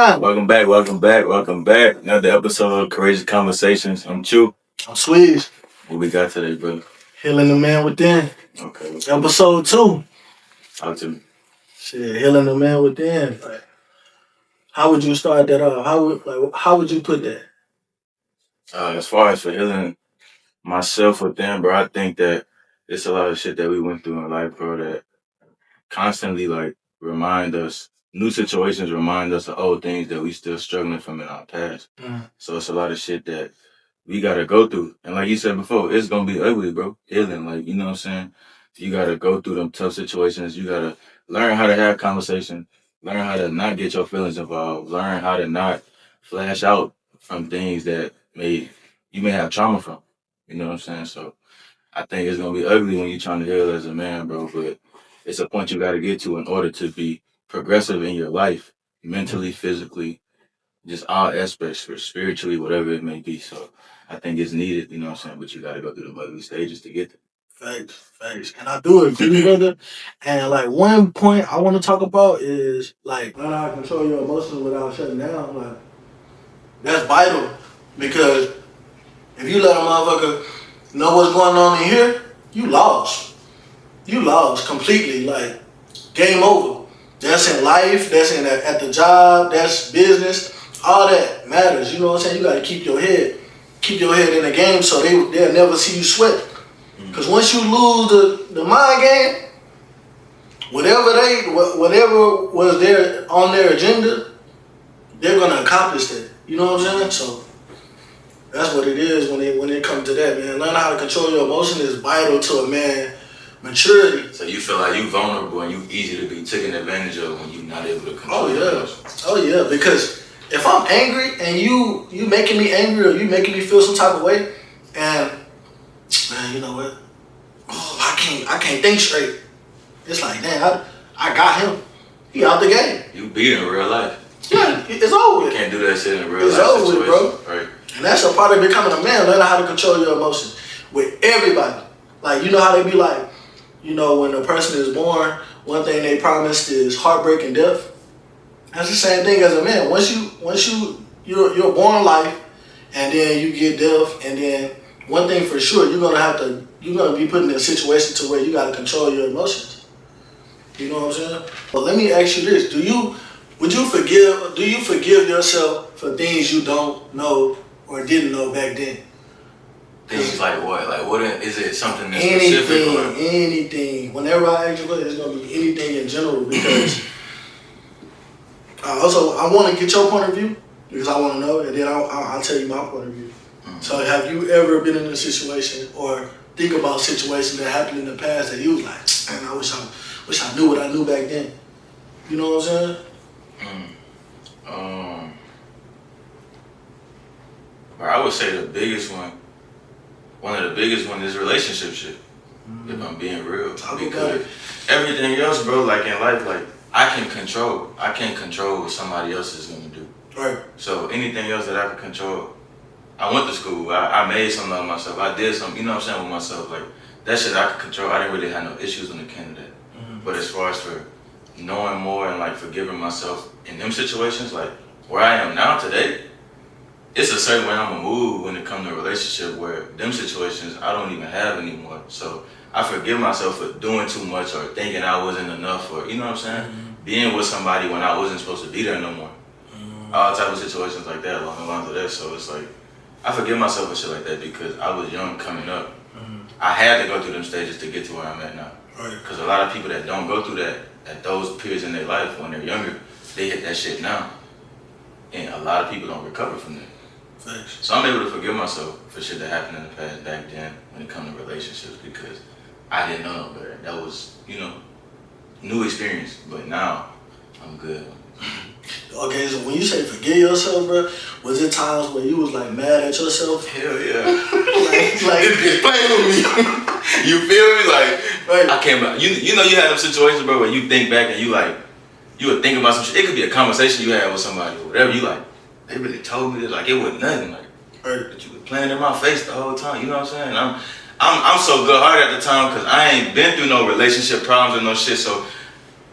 time. Welcome back. Another episode of Courageous Conversations. I'm Chu. I'm Swedes. What we got today, brother? Healing the man within. Okay. Episode 2. Talk to me. Shit, healing the man within. Like, how would you start that off? How would you put that? As far as for healing myself within, bro, I think that it's a lot of shit that we went through in life, bro, that constantly like remind us new situations remind us of old things that we still struggling from in our past. So it's a lot of shit that we gotta go through. And like you said before, it's gonna be ugly, bro. Healing, like, you know what I'm saying? You gotta go through them tough situations. You gotta learn how to have conversation, learn how to not get your feelings involved, learn how to not flash out from things that you may have trauma from. You know what I'm saying? So I think it's gonna be ugly when you're trying to heal as a man, bro. But it's a point you gotta get to in order to be progressive in your life, mentally, physically, just all aspects, or spiritually, whatever it may be. So I think it's needed, you know what I'm saying? But you gotta go through the ugly stages to get there. Facts. And I do agree, brother. And like one point I want to talk about is like learn how to control your emotions without shutting down. Like that's vital because if you let a motherfucker know what's going on in here, you lost. You lost completely. Like game over. That's in life. That's at the job. That's business. All that matters. You know what I'm saying? You got to keep your head in the game so they'll never see you sweat. Because once you lose the mind game, whatever was there on their agenda, they're gonna accomplish that. You know what I'm saying? So that's what it is when it comes to that, man. Learning how to control your emotion is vital to a man maturity. So you feel like you vulnerable and you easy to be taken advantage of when you're not able to control your emotions. Oh yeah, because if I'm angry and you making me angry or you making me feel some type of way, and man, you know what? Oh, I can't think straight. It's like, damn, I got him. He out the game. You beat in real life. Yeah, it's over with. You can't do that shit in real life. It's over with, bro. Right. And that's a part of becoming a man, learning how to control your emotions with everybody. Like, you know how they be like, you know, when a person is born, one thing they promised is heartbreak and death. That's the same thing as a man. Once you're born life, and then you get death, and then one thing for sure, you're gonna be put in a situation to where you gotta control your emotions. You know what I'm saying? Well, let me ask you this: Do you forgive yourself for things you don't know or didn't know back then? Things like what? Like what is it? Something that's specific? Anything. Whenever I ask you a question, it's gonna be anything in general because. Also, I want to get your point of view because I want to know, and then I'll tell you my point of view. Mm-hmm. So, have you ever been in a situation or think about situations that happened in the past that you was like, man, I wish I knew what I knew back then? You know what I'm saying? I would say the biggest one. One of the biggest ones is relationship shit. Mm-hmm. If I'm being real, because everything else, bro, like in life, like. I can't control what somebody else is gonna do. Right. So anything else that I can control, I went to school. I made something of myself. I did something, you know what I'm saying, with myself. Like that shit I could control. I didn't really have no issues when it came to that. Mm-hmm. But as far as for knowing more and like forgiving myself in them situations, like where I am now today, it's a certain way I'm gonna move when it comes to a relationship where them situations I don't even have anymore. So I forgive myself for doing too much or thinking I wasn't enough or, you know what I'm saying? Mm-hmm. Being with somebody when I wasn't supposed to be there no more. Mm-hmm. All type of situations like that along the lines of that. So it's like, I forgive myself for shit like that because I was young coming up. Mm-hmm. I had to go through them stages to get to where I'm at now. Right. Because a lot of people that don't go through that at those periods in their life when they're younger, they hit that shit now. And a lot of people don't recover from that. Thanks. So I'm able to forgive myself for shit that happened in the past back then when it comes to relationships because I didn't know no better. That was, you know, new experience. But now, I'm good. Okay, so when you say forgive yourself, bro, was it times where you was like mad at yourself? Hell yeah. like this bitch playing with me. You feel me? Like, right. I can't. You know, you had them situations, bro, where you think back and you would think about some shit. It could be a conversation you had with somebody or whatever. You like, they really told me this. Like, it wasn't nothing. Like, right. But you were playing in my face the whole time. You know what I'm saying? I'm so good hearted at the time because I ain't been through no relationship problems or no shit. So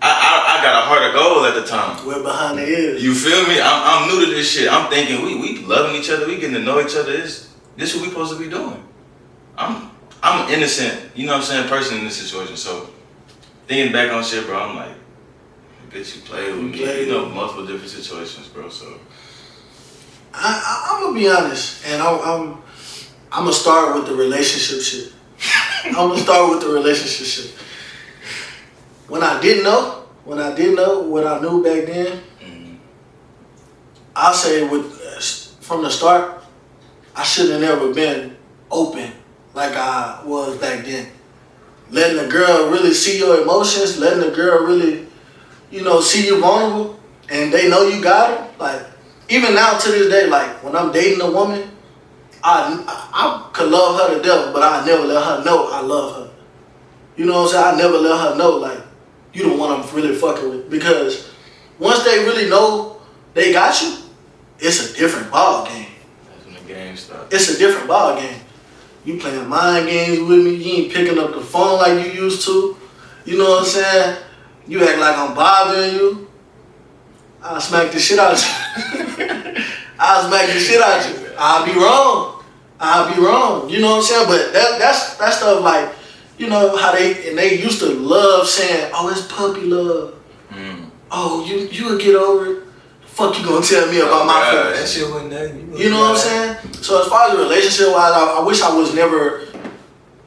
I got a heart of gold at the time. We're behind the ears. You feel me? I'm new to this shit. I'm thinking we loving each other. We getting to know each other. This what we supposed to be doing. I'm an innocent, you know what I'm saying, person in this situation. So thinking back on shit, bro, I'm like, bitch, you played with me. You know, multiple different situations, bro. So I'm gonna be honest, and I'm gonna start with the relationship shit. I'm gonna start with the relationship shit. When I didn't know what I knew back then, I'll say from the start, I should have never been open like I was back then. Letting a girl really see your emotions, letting a girl really, see you vulnerable, and they know you got her. Like, even now to this day, like when I'm dating a woman, I could love her to death, but I never let her know I love her. You know what I'm saying? I never let her know, like, you the one I'm really fucking with. Because once they really know they got you, it's a different ball game. That's when the game starts. It's a different ball game. You playing mind games with me. You ain't picking up the phone like you used to. You know what I'm saying? You act like I'm bothering you. I'll smack the shit out of you. I'll smack the shit out of you. I'll be wrong. You know what I'm saying? But that's stuff like, you know how they used to love saying, oh, it's puppy love. Oh, you would get over it. Fuck you gonna tell me about my feelings? That shit wasn't nothing. You know what I'm saying? So as far as relationship wise, I wish I was never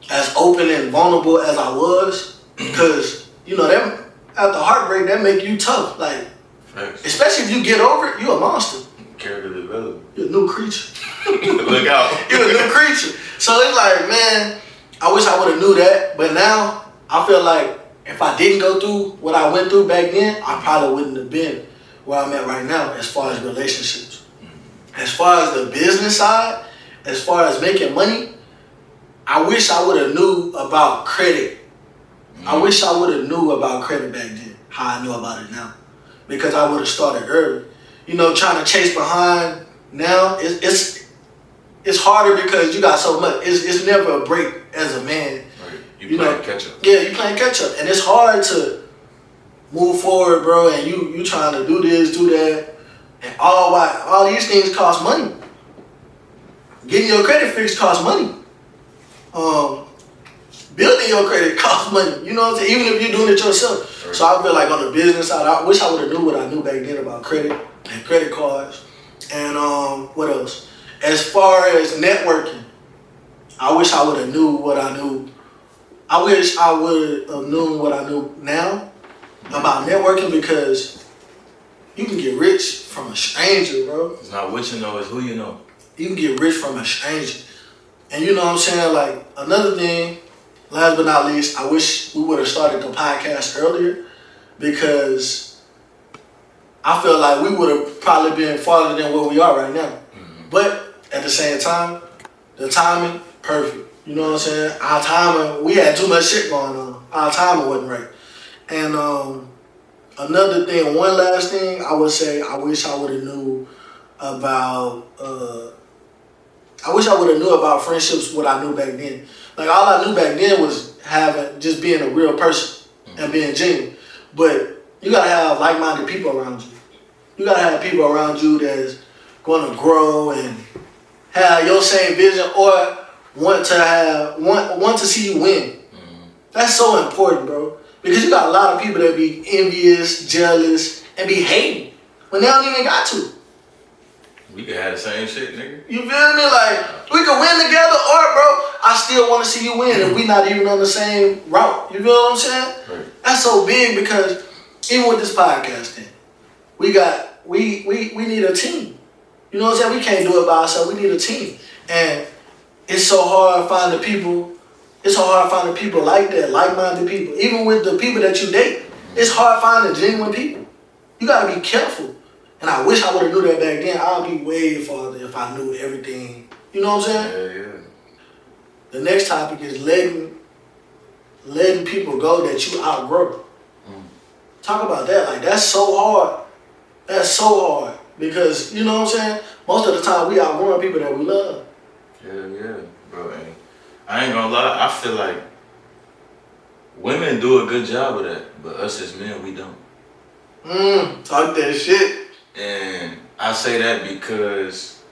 as open and vulnerable as I was, because that after heartbreak that make you tough. Like, especially if you get over it, you a monster. Character development. You're a new creature. Look out. You're a new creature. So it's like, man, I wish I would have knew that. But now I feel like if I didn't go through what I went through back then, I probably wouldn't have been where I'm at right now as far as relationships. As far as the business side, as far as making money, I wish I would have knew about credit. I wish I would have knew about credit back then, how I know about it now. Because I would have started early. Trying to chase behind now, it's harder because you got so much. It's never a break as a man. Right. You playing catch up. Yeah, you playing catch up. And it's hard to move forward, bro, and you trying to do this, do that. And all these things cost money. Getting your credit fixed costs money. Building your credit costs money. You know what I'm saying? Even if you're doing it yourself. Right. So I feel like on the business side, I wish I would have knew what I knew back then about credit and credit cards. And what else? As far as networking, I wish I would have knew what I knew. I wish I would have known what I knew now about networking, because you can get rich from a stranger, bro. It's not what you know, it's who you know. You can get rich from a stranger. And you know what I'm saying? Like, another thing, last but not least, I wish we would have started the podcast earlier, because I feel like we would have probably been farther than where we are right now. But at the same time, the timing, perfect. You know what I'm saying? Our timing, we had too much shit going on. Our timing wasn't right. And another thing, one last thing, I would say, I wish I would have knew about. I wish I would have knew about friendships what I knew back then. Like, all I knew back then was just being a real person and being genuine. But you gotta have like-minded people around you. You gotta have people around you that's gonna grow and have your same vision, or want to see you win. That's so important, bro. Because you got a lot of people that be envious, jealous, and be hating when they don't even got to. We could have the same shit, nigga. You feel me? Like, we could win together, or bro, I still want to see you win if we not even on the same route. You feel what I'm saying? Right. That's so big, because even with this podcast thing, we need a team. You know what I'm saying? We can't do it by ourselves. We need a team. And it's so hard finding people. It's so hard finding people like that, like-minded people. Even with the people that you date, it's hard finding genuine people. You gotta be careful. And I wish I would have knew that back then. I'd be way farther if I knew everything. You know what I'm saying? Yeah. The next topic is letting people go that you outgrow. Talk about that. Like, that's so hard. That's so hard. Because, you know what I'm saying? Most of the time we outgrowing people that we love. Yeah, bro. And I ain't gonna lie, I feel like Women do a good job of that, but us as men, we don't. Talk that shit. And I say that because,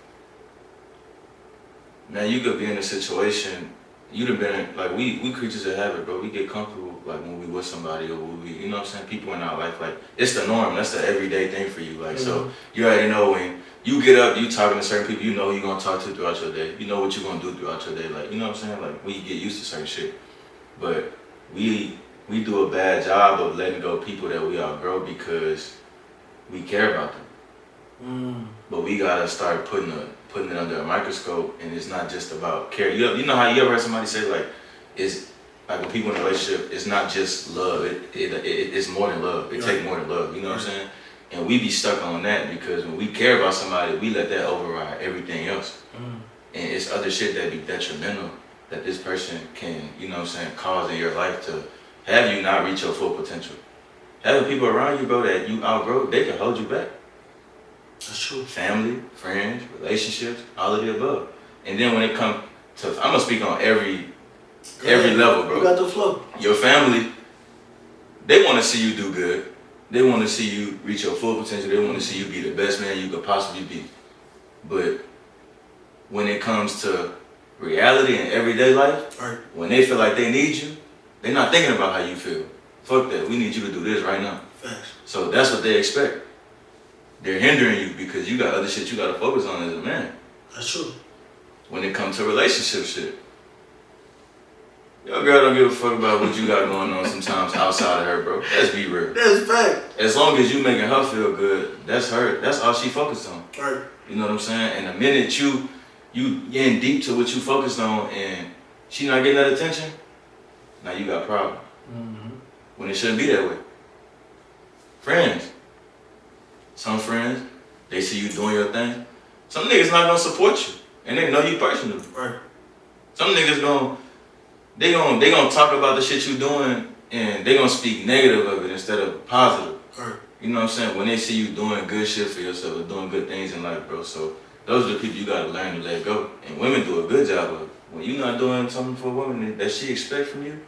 man, you could be in a situation, you'd have been, like, we creatures of habit, bro. We get comfortable, like, when we with somebody or when we, you know what I'm saying? People in our life, like, it's the norm. That's the everyday thing for you. Like, so you already know when you get up, you talking to certain people, you know who you're going to talk to throughout your day. You know what you're going to do throughout your day. Like, you know what I'm saying? Like, we get used to certain shit. But we do a bad job of letting go of people that we outgrow because we care about them. But we gotta start putting it under a microscope, and it's not just about care. You know how you ever heard somebody say like, it's like when people in a relationship, it's not just love. It's more than love. It takes more than love. You know what I'm saying? And we be stuck on that because when we care about somebody, we let that override everything else. And it's other shit that be detrimental that this person can, you know what I'm saying, cause in your life to have you not reach your full potential. Having people around you, bro, that you outgrow, they can hold you back. That's true. Family, friends, relationships, all of the above. And then when it comes to, I'm gonna speak on every level, bro. You got the flow. Your family, they want to see you do good. They want to see you reach your full potential. They want to see you be the best man you could possibly be. But when it comes to reality and everyday life, when they feel like they need you, they're not thinking about how you feel. Fuck that. We need you to do this right now. Facts. So that's what they expect. They're hindering you because you got other shit you got to focus on as a man. That's true. When it comes to relationship shit, your girl don't give a fuck about what you got going on sometimes outside of her, bro. Let's be real. That's fact. As long as you making her feel good, that's her. That's all she focused on. Right. You know what I'm saying? And the minute you getting deep to what you focused on and she not getting that attention, now you got a problem. When it shouldn't be that way. Friends. Some friends, they see you doing your thing. Some niggas not gonna support you, and they know you personally. Right. Some niggas they gonna talk about the shit you doing, and they gonna speak negative of it instead of positive. Right. You know what I'm saying? When they see you doing good shit for yourself or doing good things in life, bro. So those are the people you gotta learn to let go. And women do a good job of it. When you not doing something for a woman that she expect from you,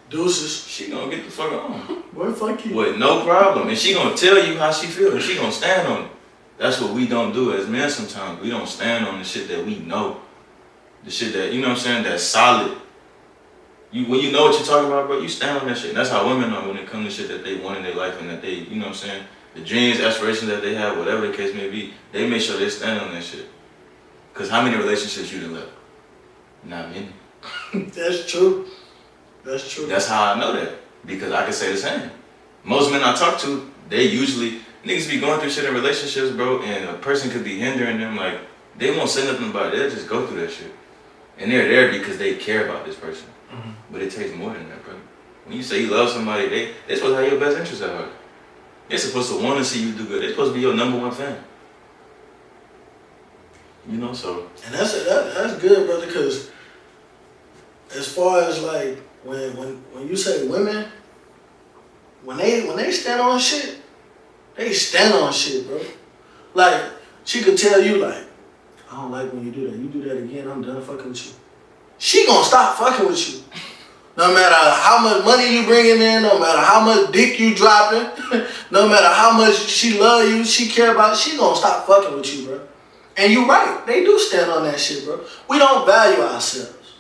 deuces, she gonna get the fuck on. Boy, fuck you. With no problem. And she gonna tell you how she feels and she gonna stand on it. That's what we don't do as men sometimes. We don't stand on the shit that we know. The shit that, you know what I'm saying, that's solid. When you know what you're talking about, bro, you stand on that shit. And that's how women are when it comes to shit that they want in their life and that they, you know what I'm saying, the dreams, aspirations that they have, whatever the case may be, they make sure they stand on that shit. Cause how many relationships you done left? Not many. That's true. That's true. That's how I know that. Because I can say the same. Most men I talk to, they usually, niggas be going through shit in relationships, bro, and a person could be hindering them, like, they won't say nothing about it, they'll just go through that shit. And they're there because they care about this person. But it takes more than that, bro. When you say you love somebody, they're supposed to have your best interest at heart. They're supposed to want to see you do good. They're supposed to be your number one fan. You know, so. And that's good, brother, because as far as like, when you say women, when they stand on shit, they stand on shit, bro. Like, she could tell you, like, I don't like when you do that. You do that again, I'm done fucking with you. She gonna stop fucking with you. No matter how much money you bringing in, no matter how much dick you dropping, no matter how much she love you, she care about, she gonna stop fucking with you, bro. And you right, they do stand on that shit, bro. We don't value ourselves.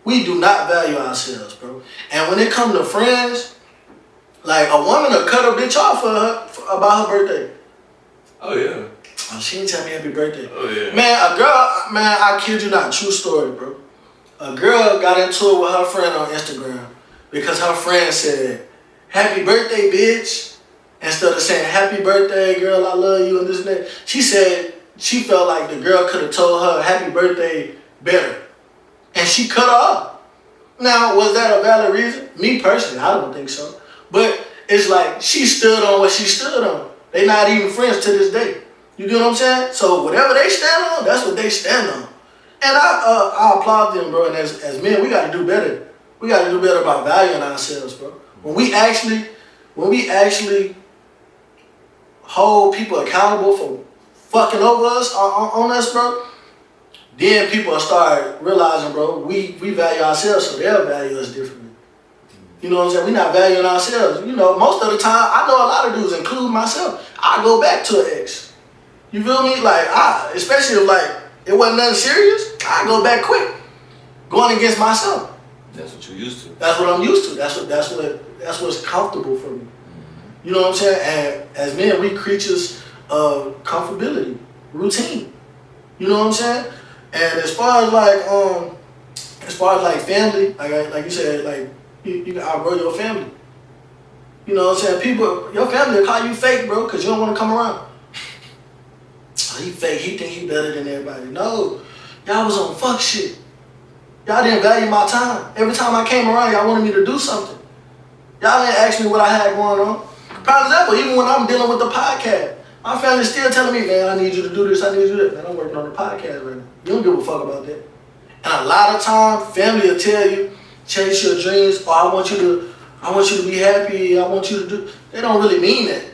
We do not value ourselves, bro. And when it come to friends, like, a woman will cut a bitch off about her birthday. Oh, yeah. Oh, she didn't tell me happy birthday. Oh, yeah. Man, a girl, man, I kid you not, true story, bro. A girl got into it with her friend on Instagram because her friend said, happy birthday, bitch. Instead of saying, happy birthday, girl, I love you, and this and that. She said she felt like the girl could have told her happy birthday better. And she cut her off. Now, was that a valid reason? Me personally, I don't think so. But it's like she stood on what she stood on. They not even friends to this day. You get what I'm saying? So whatever they stand on, that's what they stand on. And I applaud them, bro. And as men, we got to do better. We got to do better about valuing ourselves, bro. When we actually hold people accountable for fucking over us on us, bro, then people will start realizing, bro, we value ourselves, so they'll value us differently. You know what I'm saying? We not valuing ourselves. You know, most of the time, I know a lot of dudes, including myself, I go back to an ex. You feel me? Like, especially if, like, it wasn't nothing serious, I go back quick. Going against myself. That's what you used to. That's what I'm used to. That's what's comfortable for me. You know what I'm saying? And as men, we creatures of comfortability, routine. You know what I'm saying? And as far as like family, like you said, like you can outgrow your family. You know what I'm saying? People, your family will call you fake, bro, because you don't want to come around. Oh, he fake. He think he better than everybody. No, y'all was on fuck shit. Y'all didn't value my time. Every time I came around, y'all wanted me to do something. Y'all didn't ask me what I had going on. Prime example, even when I'm dealing with the podcast, my family's still telling me, man, I need you to do this, I need you to do that. Man, I'm working on the podcast right now. You don't give a fuck about that. And a lot of time, family will tell you, chase your dreams, or I want you to be happy, I want you to do. They don't really mean that.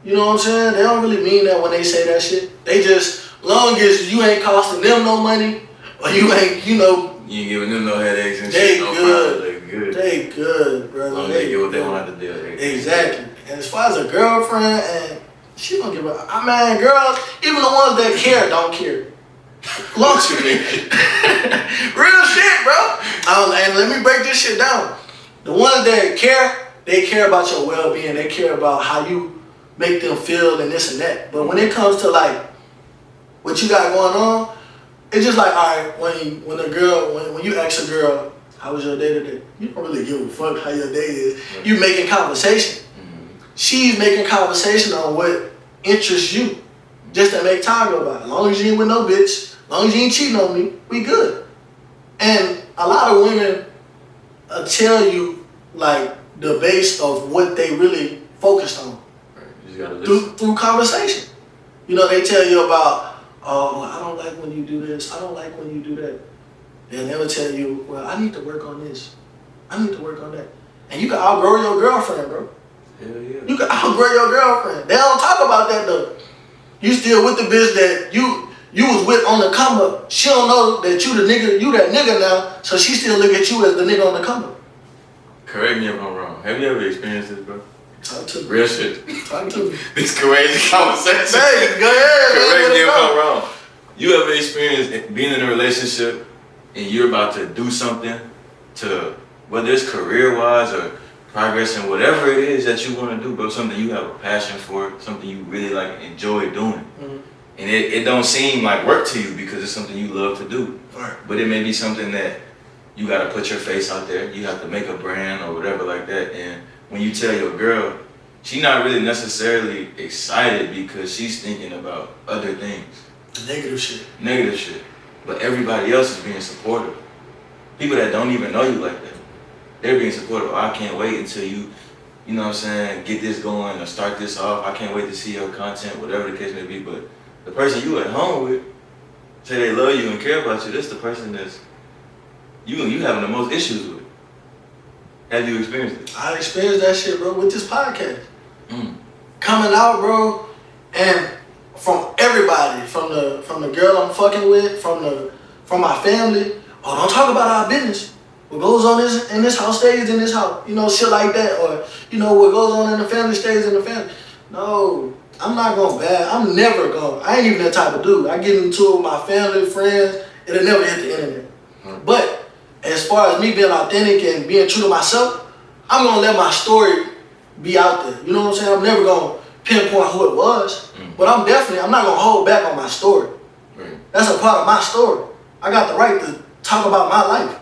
You know what I'm saying? They don't really mean that when they say that shit. They just, long as you ain't costing them no money, or you ain't, you know. You ain't giving them no headaches and they shit. No good. They good. They good, brother. Long as they get what they wanted to do. Exactly. And as far as a girlfriend, and she don't give a, I mean, girls, even the ones that care, don't care. Long as real shit, bro. And let me break this shit down. The ones that care, they care about your well-being. They care about how you make them feel and this and that. But when it comes to like what you got going on, it's just like, all right, when you ask a girl, how was your day today? You don't really give a fuck how your day is. You making conversation. She's making conversation on what interests you, just to make time go by. As long as you ain't with no bitch, as long as you ain't cheating on me, we good. And a lot of women tell you like the base of what they really focused on. Right. You just gotta listen. Through conversation. You know, they tell you about, oh, I don't like when you do this, I don't like when you do that. And they'll tell you, well, I need to work on this. I need to work on that. And you can outgrow your girlfriend, bro. Hell yeah. You can outgrow your girlfriend. They don't talk about that though. You still with the bitch that you was with on the come up. She don't know that you that nigga now, so she still look at you as the nigga on the come up. Correct me if I'm wrong. Have you ever experienced this, bro? Talk to me. Real shit. Talk to me. This courageous conversation. Hey, go ahead. Correct me if I'm wrong. You ever experienced being in a relationship and you're about to do something to, whether it's career-wise or progress in whatever it is that you want to do, bro, something you have a passion for, something you really like enjoy doing. Mm-hmm. And it don't seem like work to you because it's something you love to do. Right. But it may be something that you got to put your face out there. You have to make a brand or whatever like that. And when you tell your girl, she's not really necessarily excited because she's thinking about other things. Negative shit. Negative shit. But everybody else is being supportive. People that don't even know you like that, they're being supportive. Oh, I can't wait until you know what I'm saying, get this going or start this off. I can't wait to see your content, whatever the case may be. But the person you at home with, say they love you and care about you, that's the person that's you having the most issues with. Have you experienced it? I experienced that shit, bro, with this podcast. Coming out, bro, and from everybody, from the girl I'm fucking with, from my family. Oh, don't talk about our business. What goes on in this house stays in this house. You know, shit like that. Or, you know, what goes on in the family stays in the family. No, I'm not going bad. I'm never going. I ain't even that type of dude. I get into it with my family, friends. It'll never hit the internet. But as far as me being authentic and being true to myself, I'm going to let my story be out there. You know what I'm saying? I'm never going to pinpoint who it was. But I'm not going to hold back on my story. Right. That's a part of my story. I got the right to talk about my life.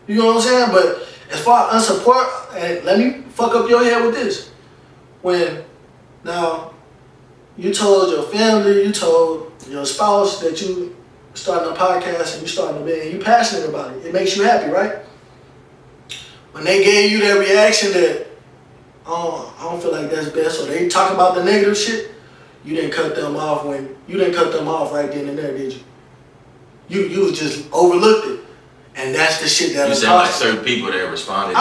You know what I'm saying? But as far as unsupport, and let me fuck up your head with this. When now you told your family, you told your spouse that you starting a podcast and you starting a band, and you passionate about it. It makes you happy, right? When they gave you that reaction that, oh, I don't feel like that's best, or they talk about the negative shit, you didn't cut them off right then and there, did you? You was just overlooked it. And that's the shit that you said like certain people that responded.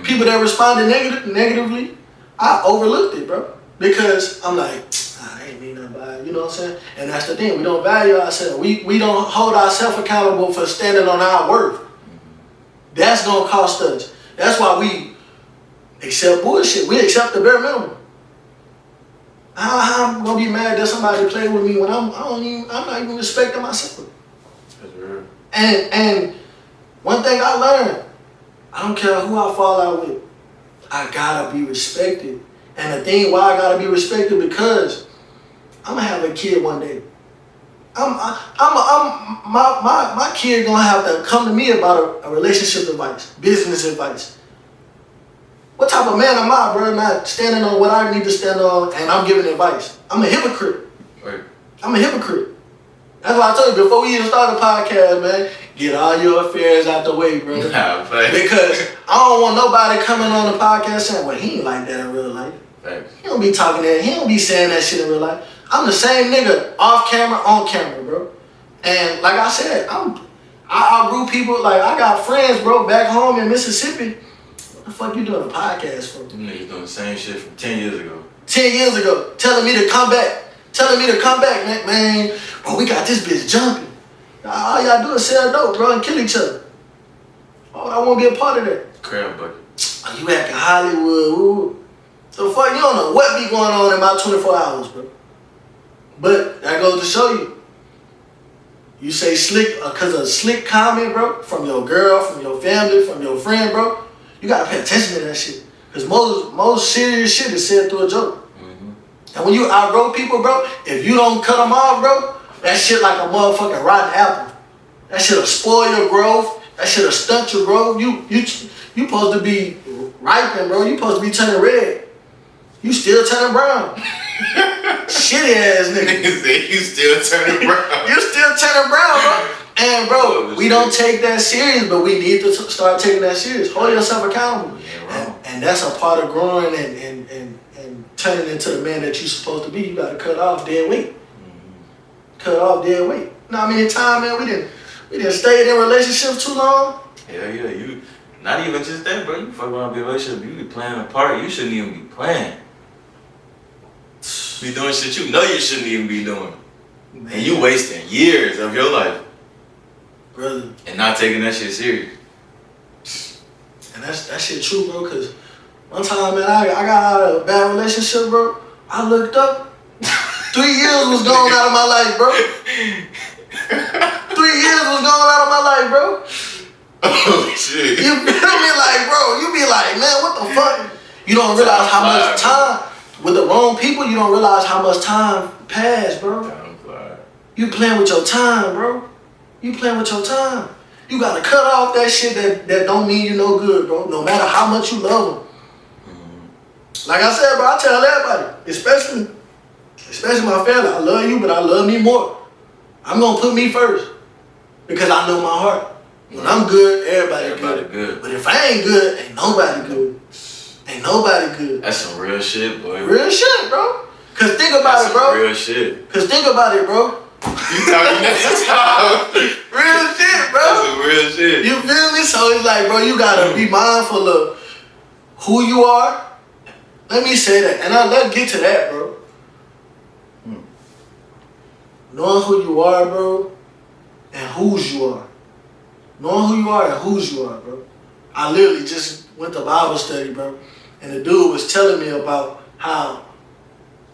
People that responded negatively, I overlooked it, bro. Because I'm like, I ain't mean nothing by it, you know what I'm saying? And that's the thing, we don't value ourselves. We don't hold ourselves accountable for standing on our worth. That's gonna cost us. That's why we accept bullshit. We accept the bare minimum. How I'm gonna be mad that somebody played with me when I'm not even respecting myself. That's real. And one thing I learned, I don't care who I fall out with, I gotta be respected. And the thing why I gotta be respected because I'm gonna have a kid one day. My kid gonna have to come to me about a relationship advice, business advice. What type of man am I, bro? Not standing on what I need to stand on, and I'm giving advice. I'm a hypocrite. Right. I'm a hypocrite. That's why I told you before we even start the podcast, man. Get all your affairs out the way, bro. Because I don't want nobody coming on the podcast saying, "Well, he ain't like that in real life." Thanks. He don't be talking that. He don't be saying that shit in real life. I'm the same nigga off camera, on camera, bro. And like I said, I grew people. Like I got friends, bro, back home in Mississippi. What the fuck you doing a podcast for? Them niggas doing the same shit from 10 years ago. 10 years ago, telling me to come back. Man, bro, we got this bitch jumping. All y'all do is sell dope, bro, and kill each other. Why would I want to be a part of that? Crab bucket. You acting Hollywood, ooh. So fuck, you don't know what be going on in about 24 hours, bro. But that goes to show you. You say slick, because of a slick comment, bro, from your girl, from your family, from your friend, bro, you gotta pay attention to that shit. Because most serious shit is said through a joke. And when you outgrow people, bro, if you don't cut them off, bro, that shit like a motherfucking rotten apple. That shit'll spoil your growth. That shit'll stunt your growth. You supposed to be ripening, bro. You supposed to be turning red. You still turning brown. Shitty ass nigga. Niggas say you still turning brown. You still turning brown, bro. And bro, we don't take that serious, but we need to start taking that serious. Hold yourself accountable. And that's a part of growing and turning into the man that you're supposed to be. You gotta cut off dead weight. Cut off dead weight. Now how many times, man, we didn't stay in relationships too long. Hell yeah, you not even just that, bro. You fuck around be in a relationship, you be playing a part you shouldn't even be playing. Be doing shit you know you shouldn't even be doing. Man. And you wasting years of your life. Brother. And not taking that shit serious. And that shit true, bro, cause one time, man, I got out of a bad relationship, bro. I looked up. 3 years was gone out of my life, bro. 3 years was gone out of my life, bro. Oh, shit. You feel me? Like, bro, you be like, man, what the fuck? You don't realize how much time, with the wrong people, you don't realize how much time passed, bro. Time fly. You playing with your time, bro. You playing with your time. You gotta cut off that shit that don't mean you no good, bro. No matter how much you love them. Like I said, bro, I tell everybody, especially my family, I love you, but I love me more. I'm gonna put me first because I know my heart. When I'm good, everybody good. But if I ain't good, ain't nobody good. Ain't nobody good. That's some real shit, boy. Real shit, bro. Cause think about it, bro. Real shit. Cause think about it, bro. You talking that real shit, bro. That's some real shit. You feel me? So it's like, bro, you gotta be mindful of who you are. Let me say that, and let's get to that, bro. Knowing who you are, bro, and whose you are. Knowing who you are and whose you are, bro. I literally just went to Bible study, bro, and the dude was telling me about how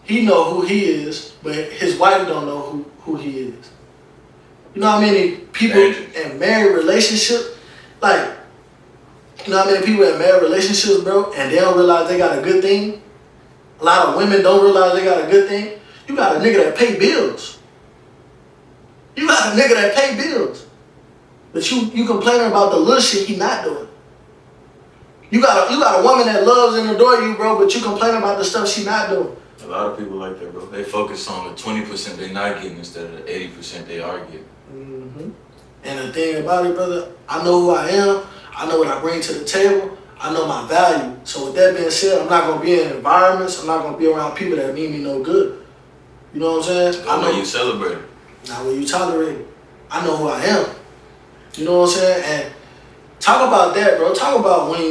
he know who he is, but his wife don't know who he is. You know how many people in married relationships, like, you know how many people in married relationships, bro, and they don't realize they got a good thing? A lot of women don't realize they got a good thing. You got a nigga that pay bills. You got a nigga that pay bills. But you complaining about the little shit he not doing. You got a woman that loves and adore you, bro, but you complaining about the stuff she not doing. A lot of people like that, bro. They focus on the 20% they not getting instead of the 80% they are getting. Mm-hmm. And the thing about it, brother, I know who I am. I know what I bring to the table. I know my value. So with that being said, I'm not going to be in environments. I'm not going to be around people that mean me no good. You know what I'm saying? I know you celebrate it. Not when you tolerate it. I know who I am. You know what I'm saying? And talk about that, bro. Talk about when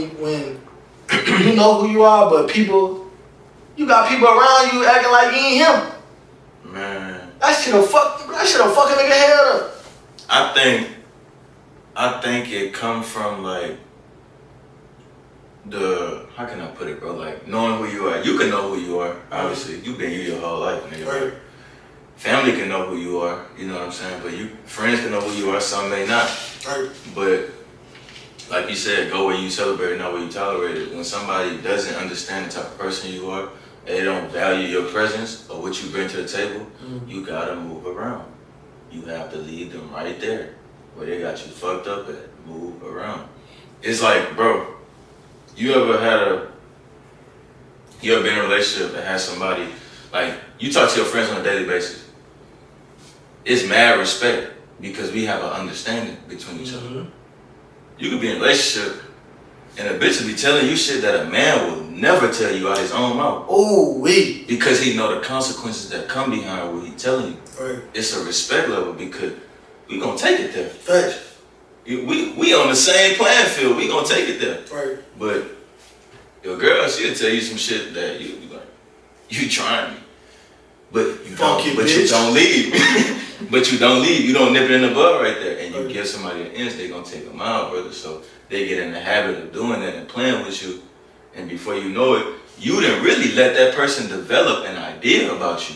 you know who you are, but you got people around you acting like you ain't him. Man. That shit'll fuck a nigga head up. I think it come from like how can I put it, bro? Like knowing who you are. You can know who you are. Obviously, you've been you your whole life, nigga. Right? Family can know who you are. You know what I'm saying? But friends can know who you are. Some may not. Right. But like you said, go where you celebrate, not where you tolerate it. When somebody doesn't understand the type of person you are, they don't value your presence or what you bring to the table, you gotta move around. You have to leave them right there where they got you fucked up at. Move around. It's like, bro, you ever been in a relationship that has somebody, like, you talk to your friends on a daily basis. It's mad respect because we have an understanding between each other. You could be in a relationship and a bitch will be telling you shit that a man will never tell you out his own mouth. Oh, wait. Because he know the consequences that come behind what he telling you. Right. It's a respect level because we gonna take it there. Facts. We on the same playing field. We gonna take it there. Right. But your girl, she'll tell you some shit that you be like, you trying me, but you don't. But you don't leave. But you don't leave. You don't nip it in the bud right there, and you give somebody an inch, they gonna take them out, brother. So they get in the habit of doing that and playing with you, and before you know it, you didn't really let that person develop an idea about you.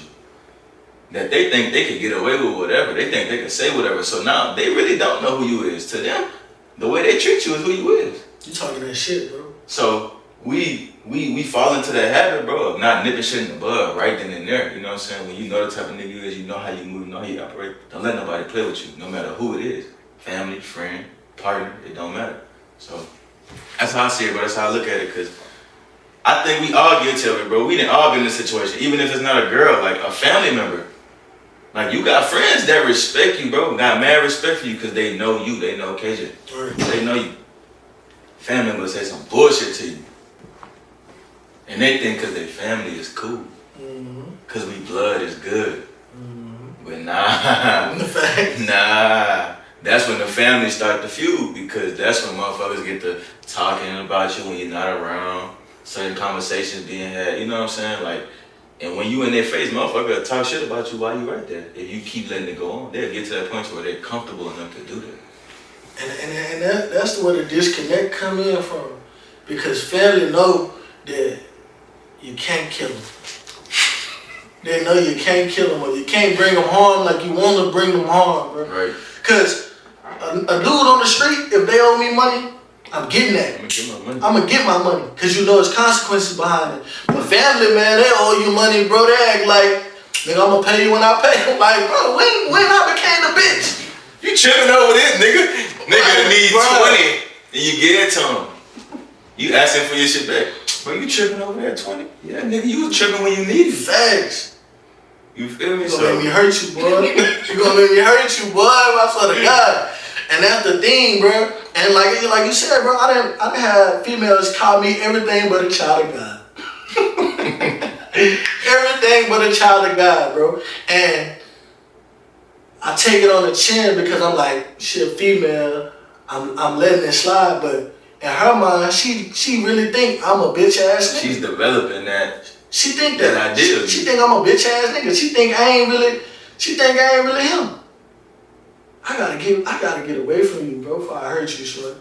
That they think they could get away with whatever. They think they can say whatever. So now they really don't know who you is. To them, the way they treat you is who you is. You talking that shit, bro. So we fall into that habit, bro, of not nipping shit in the bud right then and there. You know what I'm saying? When you know the type of nigga you is, you know how you move, you know how you operate. Don't let nobody play with you, no matter who it is. Family, friend, partner, it don't matter. So that's how I see it, bro. That's how I look at it, because I think we all guilty of it, bro. We didn't all be in this situation. Even if it's not a girl, like a family member. Like, you got friends that respect you, bro. Got mad respect for you because they know you. They know KJ. Right. They know you. Family members say some bullshit to you. And they think because their family is cool. Because we blood is good. But nah. That's when the family start to feud, because that's when motherfuckers get to talking about you when you're not around. Certain conversations being had. You know what I'm saying? Like, and when you in their face, motherfucker talk shit about you while you right there. If you keep letting it go on, they'll get to that point where they're comfortable enough to do that. And that's where the disconnect come in from. Because family know that you can't kill them. They know you can't kill them, or you can't bring them harm like you want to bring them harm, bro. Right. Because a dude on the street, if they owe me money, I'm getting that. I'm gonna get my money, because you know there's consequences behind it. But family, man, they owe you money, bro. They act like, nigga, I'm gonna pay you when I pay. I'm like, bro, when I became a bitch? You tripping over this, nigga? Nigga need 20, and you get it to him. You asking for your shit back. Bro, you tripping over there 20? Yeah, nigga, you was tripping when you needed it. Facts. You feel me? You gonna make me hurt you, boy. You gonna make me hurt you, boy. I swear to God. And that's the thing, bro. And like you said, bro, I done had females call me everything but a child of God. Everything but a child of God, bro. And I take it on the chin because I'm like, she a female. I'm letting it slide, but in her mind, she really think I'm a bitch ass nigga. She's developing that. She think that idea. She think I'm a bitch ass nigga. She think I ain't really him. I gotta get away from you, bro, before I hurt you, short.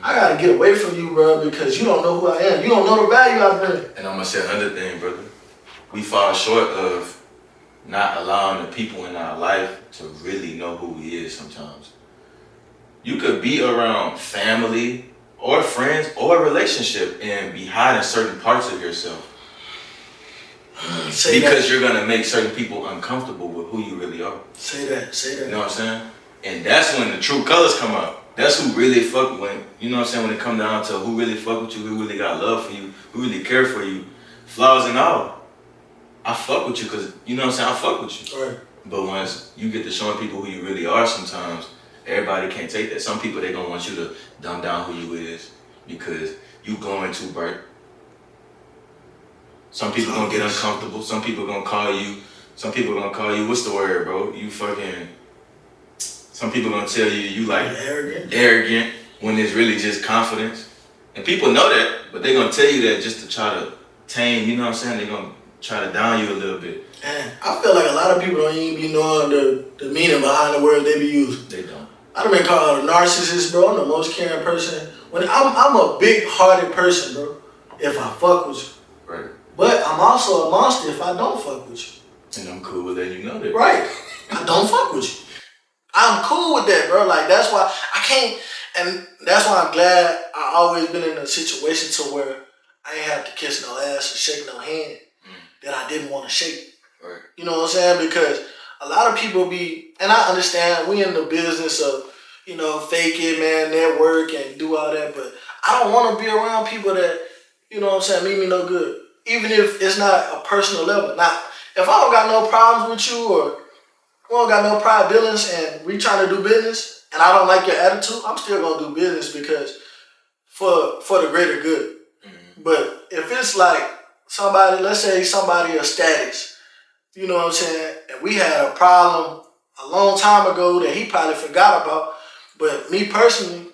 I gotta get away from you, bro, because you don't know who I am. You don't know the value I bring. And I'm gonna say another thing, brother. We fall short of not allowing the people in our life to really know who we is sometimes. You could be around family or friends or a relationship and be hiding certain parts of yourself. Because you're gonna make certain people uncomfortable with who you really are. Say that. You know what I'm saying? And that's when the true colors come out. That's who really fuck when, you know what I'm saying, when it come down to who really fuck with you, who really got love for you, who really care for you, flaws and all. I fuck with you because, you know what I'm saying, I fuck with you. Right. But once you get to showing people who you really are sometimes, everybody can't take that. Some people, they gonna want you to dumb down who you is because you going too bright. Some people gonna get uncomfortable. Some people gonna call you, what's the word, bro? Some people gonna tell you like arrogant when it's really just confidence. And people know that, but they gonna tell you that just to try to tame, you know what I'm saying? They gonna try to down you a little bit. And I feel like a lot of people don't even be knowing the meaning behind the words they be using. They don't. I done been called a narcissist, bro. I'm the most caring person When I'm a big-hearted person, bro. If I fuck with you, Right. but I'm also a monster if I don't fuck with you. And I'm cool with letting you know that. Right. I don't fuck with you. I'm cool with that, bro. Like, that's why I can't, and that's why I'm glad I always been in a situation to where I ain't have to kiss no ass or shake no hand that I didn't want to shake. Right. You know what I'm saying? Because a lot of people be, and I understand we in the business of, fake it, man, network and do all that, but I don't want to be around people that, you know what I'm saying, mean me no good. Even if it's not a personal level. Now, if I don't got no problems with you or we don't got no pride dealings and we trying to do business and I don't like your attitude, I'm still going to do business because for the greater good. Mm-hmm. But if it's like somebody, let's say somebody of status, you know what I'm saying, and we had a problem a long time ago that he probably forgot about, but me personally,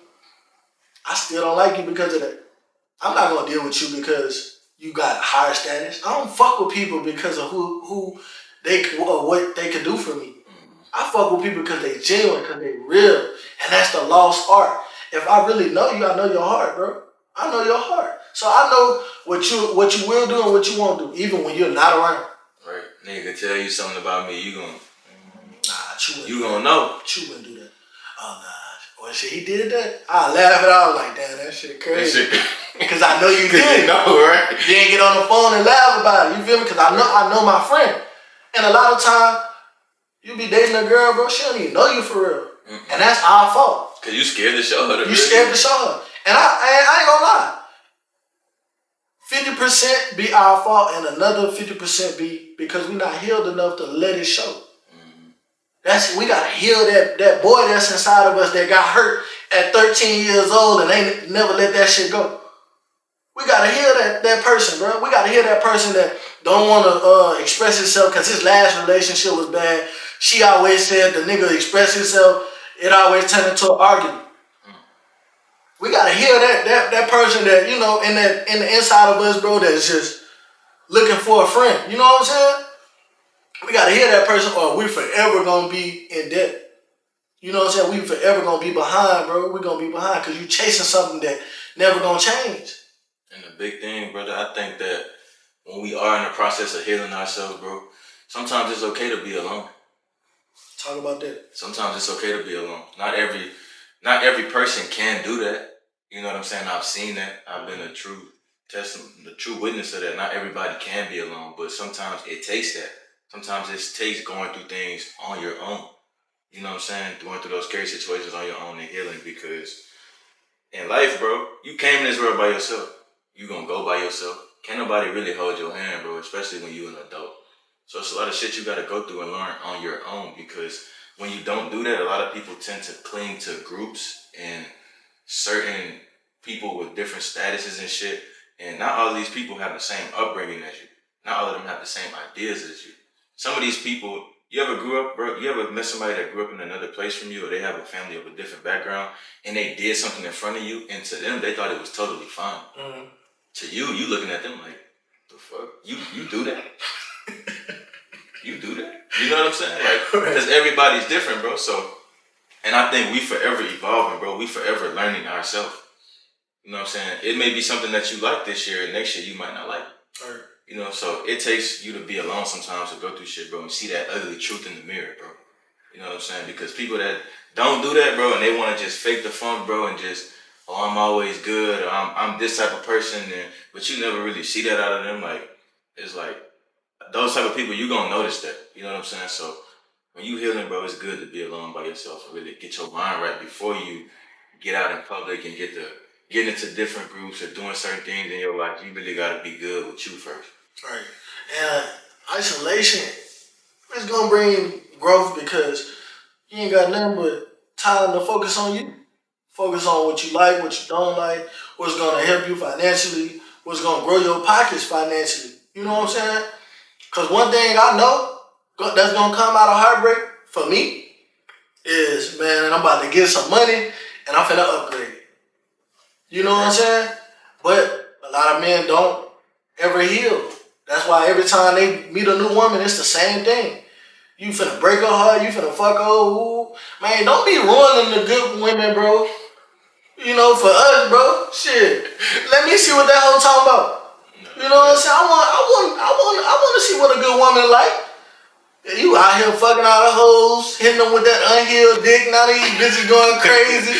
I still don't like you because of that. I'm not going to deal with you because you got higher status. I don't fuck with people because of who they or what they can do for me. I fuck with people because they genuine, because they real, and that's the lost art. If I really know you, I know your heart, bro. I know your heart, so I know what you will do and what you won't do, even when you're not around. Right, nigga, tell you something about me, you gon' you gonna know. You wouldn't do that. Oh nah, well shit, he did that. I laugh at all like, damn, that shit crazy. Because I know you did. You know, right? You ain't get on the phone and laugh about it. You feel me? Because I know my friend, and a lot of time. You be dating a girl, bro, she don't even know you for real. Mm-hmm. And that's our fault. Because you scared to show her. You scared to show her. And I ain't gonna lie. 50% be our fault and another 50% be because we not healed enough to let it show. Mm-hmm. We gotta heal that boy that's inside of us that got hurt at 13 years old and ain't never let that shit go. We gotta heal that person, bro. We gotta heal that person that don't wanna express himself because his last relationship was bad. She always said the nigga express himself, it always turned into an argument. We gotta heal that person that, in the inside of us, bro, that's just looking for a friend. You know what I'm saying? We gotta heal that person or we forever gonna be in debt. You know what I'm saying? We forever gonna be behind, bro. We gonna be behind because you chasing something that never gonna change. And the big thing, brother, I think that when we are in the process of healing ourselves, bro, sometimes it's okay to be alone. Talk about that. Sometimes it's okay to be alone. Not every person can do that. You know what I'm saying? I've seen that. I've been the true witness of that. Not everybody can be alone, but sometimes it takes that. Sometimes it takes going through things on your own. You know what I'm saying? Going through those scary situations on your own and healing, because in life, bro, you came in this world by yourself. You gonna go by yourself. Can't nobody really hold your hand, bro, especially when you're an adult. So it's a lot of shit you gotta go through and learn on your own, because when you don't do that, a lot of people tend to cling to groups and certain people with different statuses and shit. And not all of these people have the same upbringing as you. Not all of them have the same ideas as you. Some of these people, you ever grew up, bro? You ever met somebody that grew up in another place from you, or they have a family of a different background, and they did something in front of you, and to them, they thought it was totally fine. Mm-hmm. To you looking at them like, the fuck? You do that? You do that? You know what I'm saying? Like, because everybody's different, bro. So, and I think we forever evolving, bro. We forever learning ourselves. You know what I'm saying? It may be something that you like this year, and next year you might not like. Right. You know, so it takes you to be alone sometimes to go through shit, bro, and see that ugly truth in the mirror, bro. You know what I'm saying? Because people that don't do that, bro, and they want to just fake the funk, bro, and just, oh, I'm always good, or I'm this type of person, but you never really see that out of them. Like, it's like, those type of people, you gonna notice that. You know what I'm saying? So when you healing, bro, it's good to be alone by yourself and really get your mind right before you get out in public and get into different groups or doing certain things in your life. You really gotta be good with you first. Right. And isolation is gonna bring growth because you ain't got nothing but time to focus on you. Focus on what you like, what you don't like, what's gonna help you financially, what's gonna grow your pockets financially. You know what I'm saying? Because one thing I know that's going to come out of heartbreak for me is, man, I'm about to get some money and I'm finna upgrade. You know what I'm saying? But a lot of men don't ever heal. That's why every time they meet a new woman, it's the same thing. You finna break her heart, you finna fuck her. Ooh. Man, don't be ruining the good women, bro. You know, for us, bro, shit. Let me see what that hoe talking about. You know what I'm saying? I want to see what a good woman like. You out here fucking all the hoes, hitting them with that unhealed dick. Now these bitches going crazy,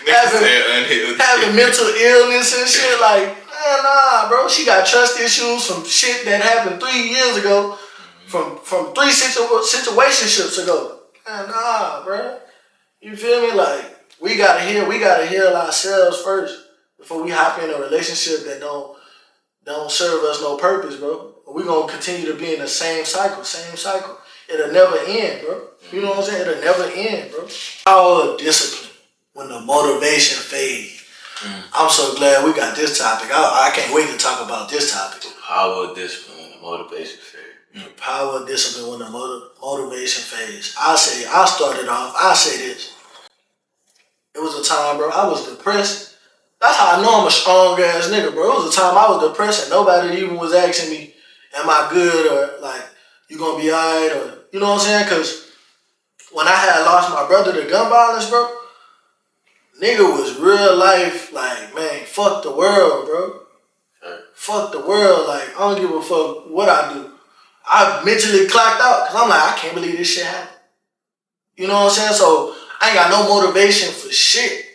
having mental illness and shit. Like, man, nah, bro. She got trust issues from shit that happened 3 years ago, from three situationships ago. Man, nah, bro. You feel me? Like, we gotta heal ourselves first before we hop in a relationship that don't serve us no purpose, bro. We gonna continue to be in the same cycle. It'll never end, bro. You know what I'm saying? It'll never end, bro. Power of discipline when the motivation fades. I'm so glad we got this topic. I can't wait to talk about this topic. The power of discipline when the motivation fades. The power of discipline when the motivation fades. I say this. It was a time, bro, I was depressed. That's how I know I'm a strong ass nigga, bro. It was a time I was depressed and nobody even was asking me, am I good, or like, you gonna be alright, or you know what I'm saying? Cause when I had lost my brother to gun violence, bro, nigga was real life like, man, fuck the world, bro. Fuck the world. Like, I don't give a fuck what I do. I mentally clocked out because I'm like, I can't believe this shit happened. You know what I'm saying? So I ain't got no motivation for shit.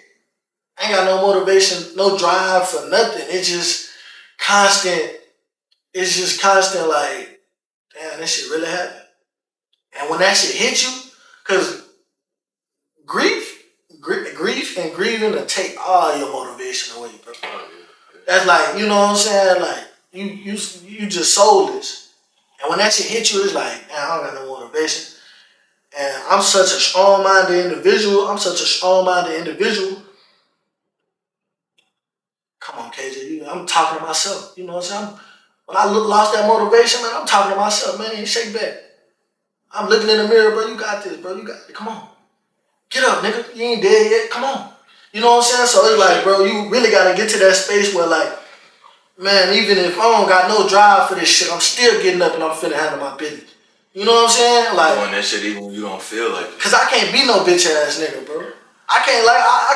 I ain't got no motivation, no drive for nothing. It's just constant. It's just constant like, damn, this shit really happened. And when that shit hit you, because grief and grieving will take all your motivation away, bro. That's like, you know what I'm saying? Like, you just soulless. And when that shit hit you, it's like, man, I don't got no motivation. And I'm such a strong-minded individual. Come on, KJ. I'm talking to myself. You know what I'm saying? When I lost that motivation, man, I'm talking to myself, man. Shake back. I'm looking in the mirror, bro. You got this, bro. You got it. Come on. Get up, nigga. You ain't dead yet. Come on. You know what I'm saying? So it's like, bro, you really got to get to that space where, like, man, even if I don't got no drive for this shit, I'm still getting up and I'm finna handle my business. You know what I'm saying? Like, doing that shit even when you don't feel like it. Cause I can't be no bitch ass nigga, bro. I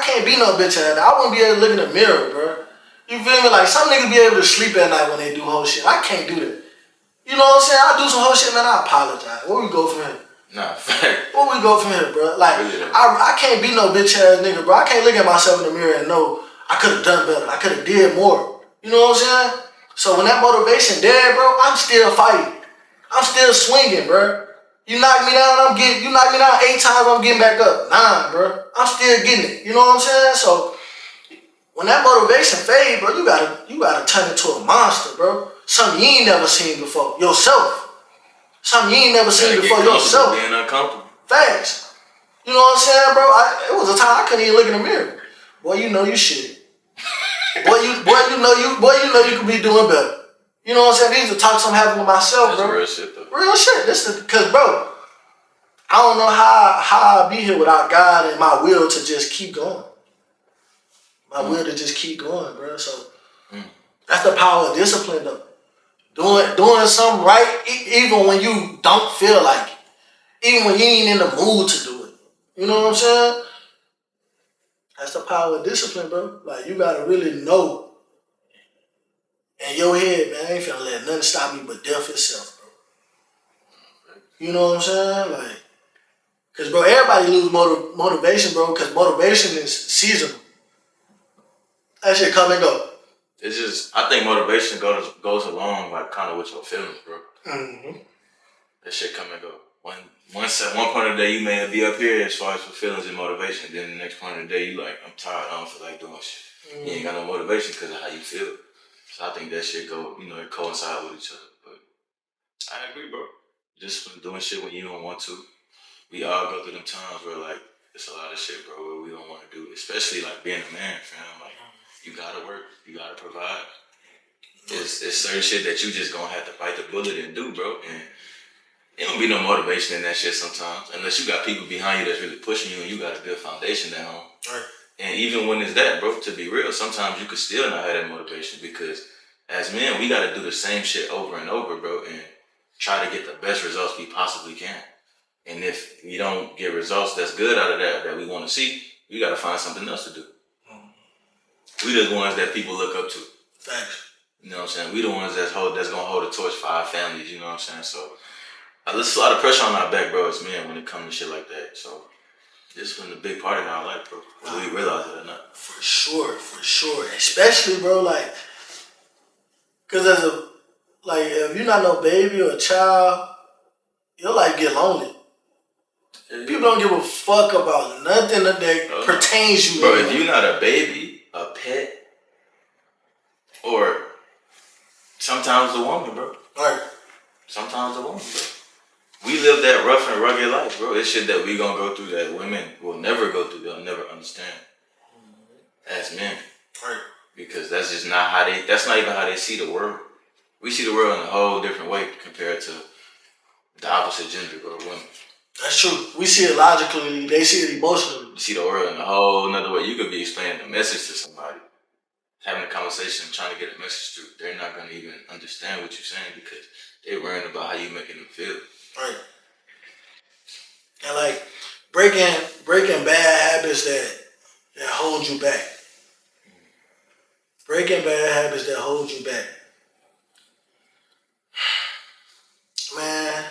can't be no bitch ass nigga. I wouldn't be able to look in the mirror, bro. You feel me? Like, some niggas be able to sleep at night when they do whole shit. I can't do that. You know what I'm saying? I do some whole shit, man. I apologize. Where we go from here? Nah, fact. Where we go from here, bro? Like, really, I can't be no bitch ass nigga, bro. I can't look at myself in the mirror and know I could have done better. I could have did more. You know what I'm saying? So when that motivation dead, bro, I'm still fighting. I'm still swinging, bro. You knock me down, you knock me down 8 times, I'm getting back up. 9, bro. I'm still getting it. You know what I'm saying? So when that motivation fade, bro, you gotta turn into a monster, bro. Something you ain't never seen before. Yourself. Something you ain't never seen before. Yourself. Being uncomfortable. Facts. You know what I'm saying, bro? It was a time I couldn't even look in the mirror. Boy, you know you shit. Boy, you know you could be doing better. You know what I'm saying? These are talks I'm having with myself, bro. That's real shit, though. Real shit. Because, bro, I don't know how I'll be here without God and my will to just keep going. My will to just keep going, bro. So that's the power of discipline, though. Doing something right, even when you don't feel like it. Even when you ain't in the mood to do it. You know what I'm saying? That's the power of discipline, bro. Like, you gotta really know in your head, man, I ain't finna let nothing stop me but death itself, bro. You know what I'm saying? Like, cause, bro, everybody lose motivation, bro, cause motivation is seasonal. That shit come and go. It's just, I think motivation goes along, like, kind of with your feelings, bro. Mm-hmm. That shit come and go. At one point of the day, you may be up here as far as for feelings and motivation. Then the next point of the day, you like, I'm tired, I don't feel like doing shit. Mm-hmm. You ain't got no motivation because of how you feel. So I think that shit it coincide with each other. But I agree, bro. Just doing shit when you don't want to. We all go through them times where, like, it's a lot of shit, bro, where we don't want to do. Especially, like, being a man, fam. Like, you gotta work. You gotta provide. It's certain shit that you just gonna have to bite the bullet and do, bro. And it don't be no motivation in that shit sometimes. Unless you got people behind you that's really pushing you and you got a good foundation at home. Right. And even when it's that, bro, to be real, sometimes you could still not have that motivation because as men, we gotta do the same shit over and over, bro, and try to get the best results we possibly can. And if we don't get results that's good out of that we want to see, we gotta find something else to do. We the ones that people look up to. Facts. You know what I'm saying? We the ones that's gonna hold the torch for our families. You know what I'm saying? So there's a lot of pressure on our back, bro. As men, when it comes to shit like that. So this has been a big part of our life, bro. Whether we realize it or not. For sure. Especially, bro, like, cause if you're not no baby or a child, your life get lonely. People don't give a fuck about nothing that pertains you. Bro, if you're not a baby, a pet, or sometimes a woman, bro. Right. Sometimes a woman, bro. We live that rough and rugged life, bro. It's shit that we gonna go through that women will never go through. They'll never understand. As men. Right. Because that's just not how that's not even how they see the world. We see the world in a whole different way compared to the opposite gender, bro, women. That's true. We see it logically, they see it emotionally. You see the world in a whole another way. You could be explaining a message to somebody, having a conversation, trying to get a message through. They're not gonna even understand what you're saying because they're worrying about how you making them feel. Right. And like breaking bad habits that hold you back. Breaking bad habits that hold you back. Man,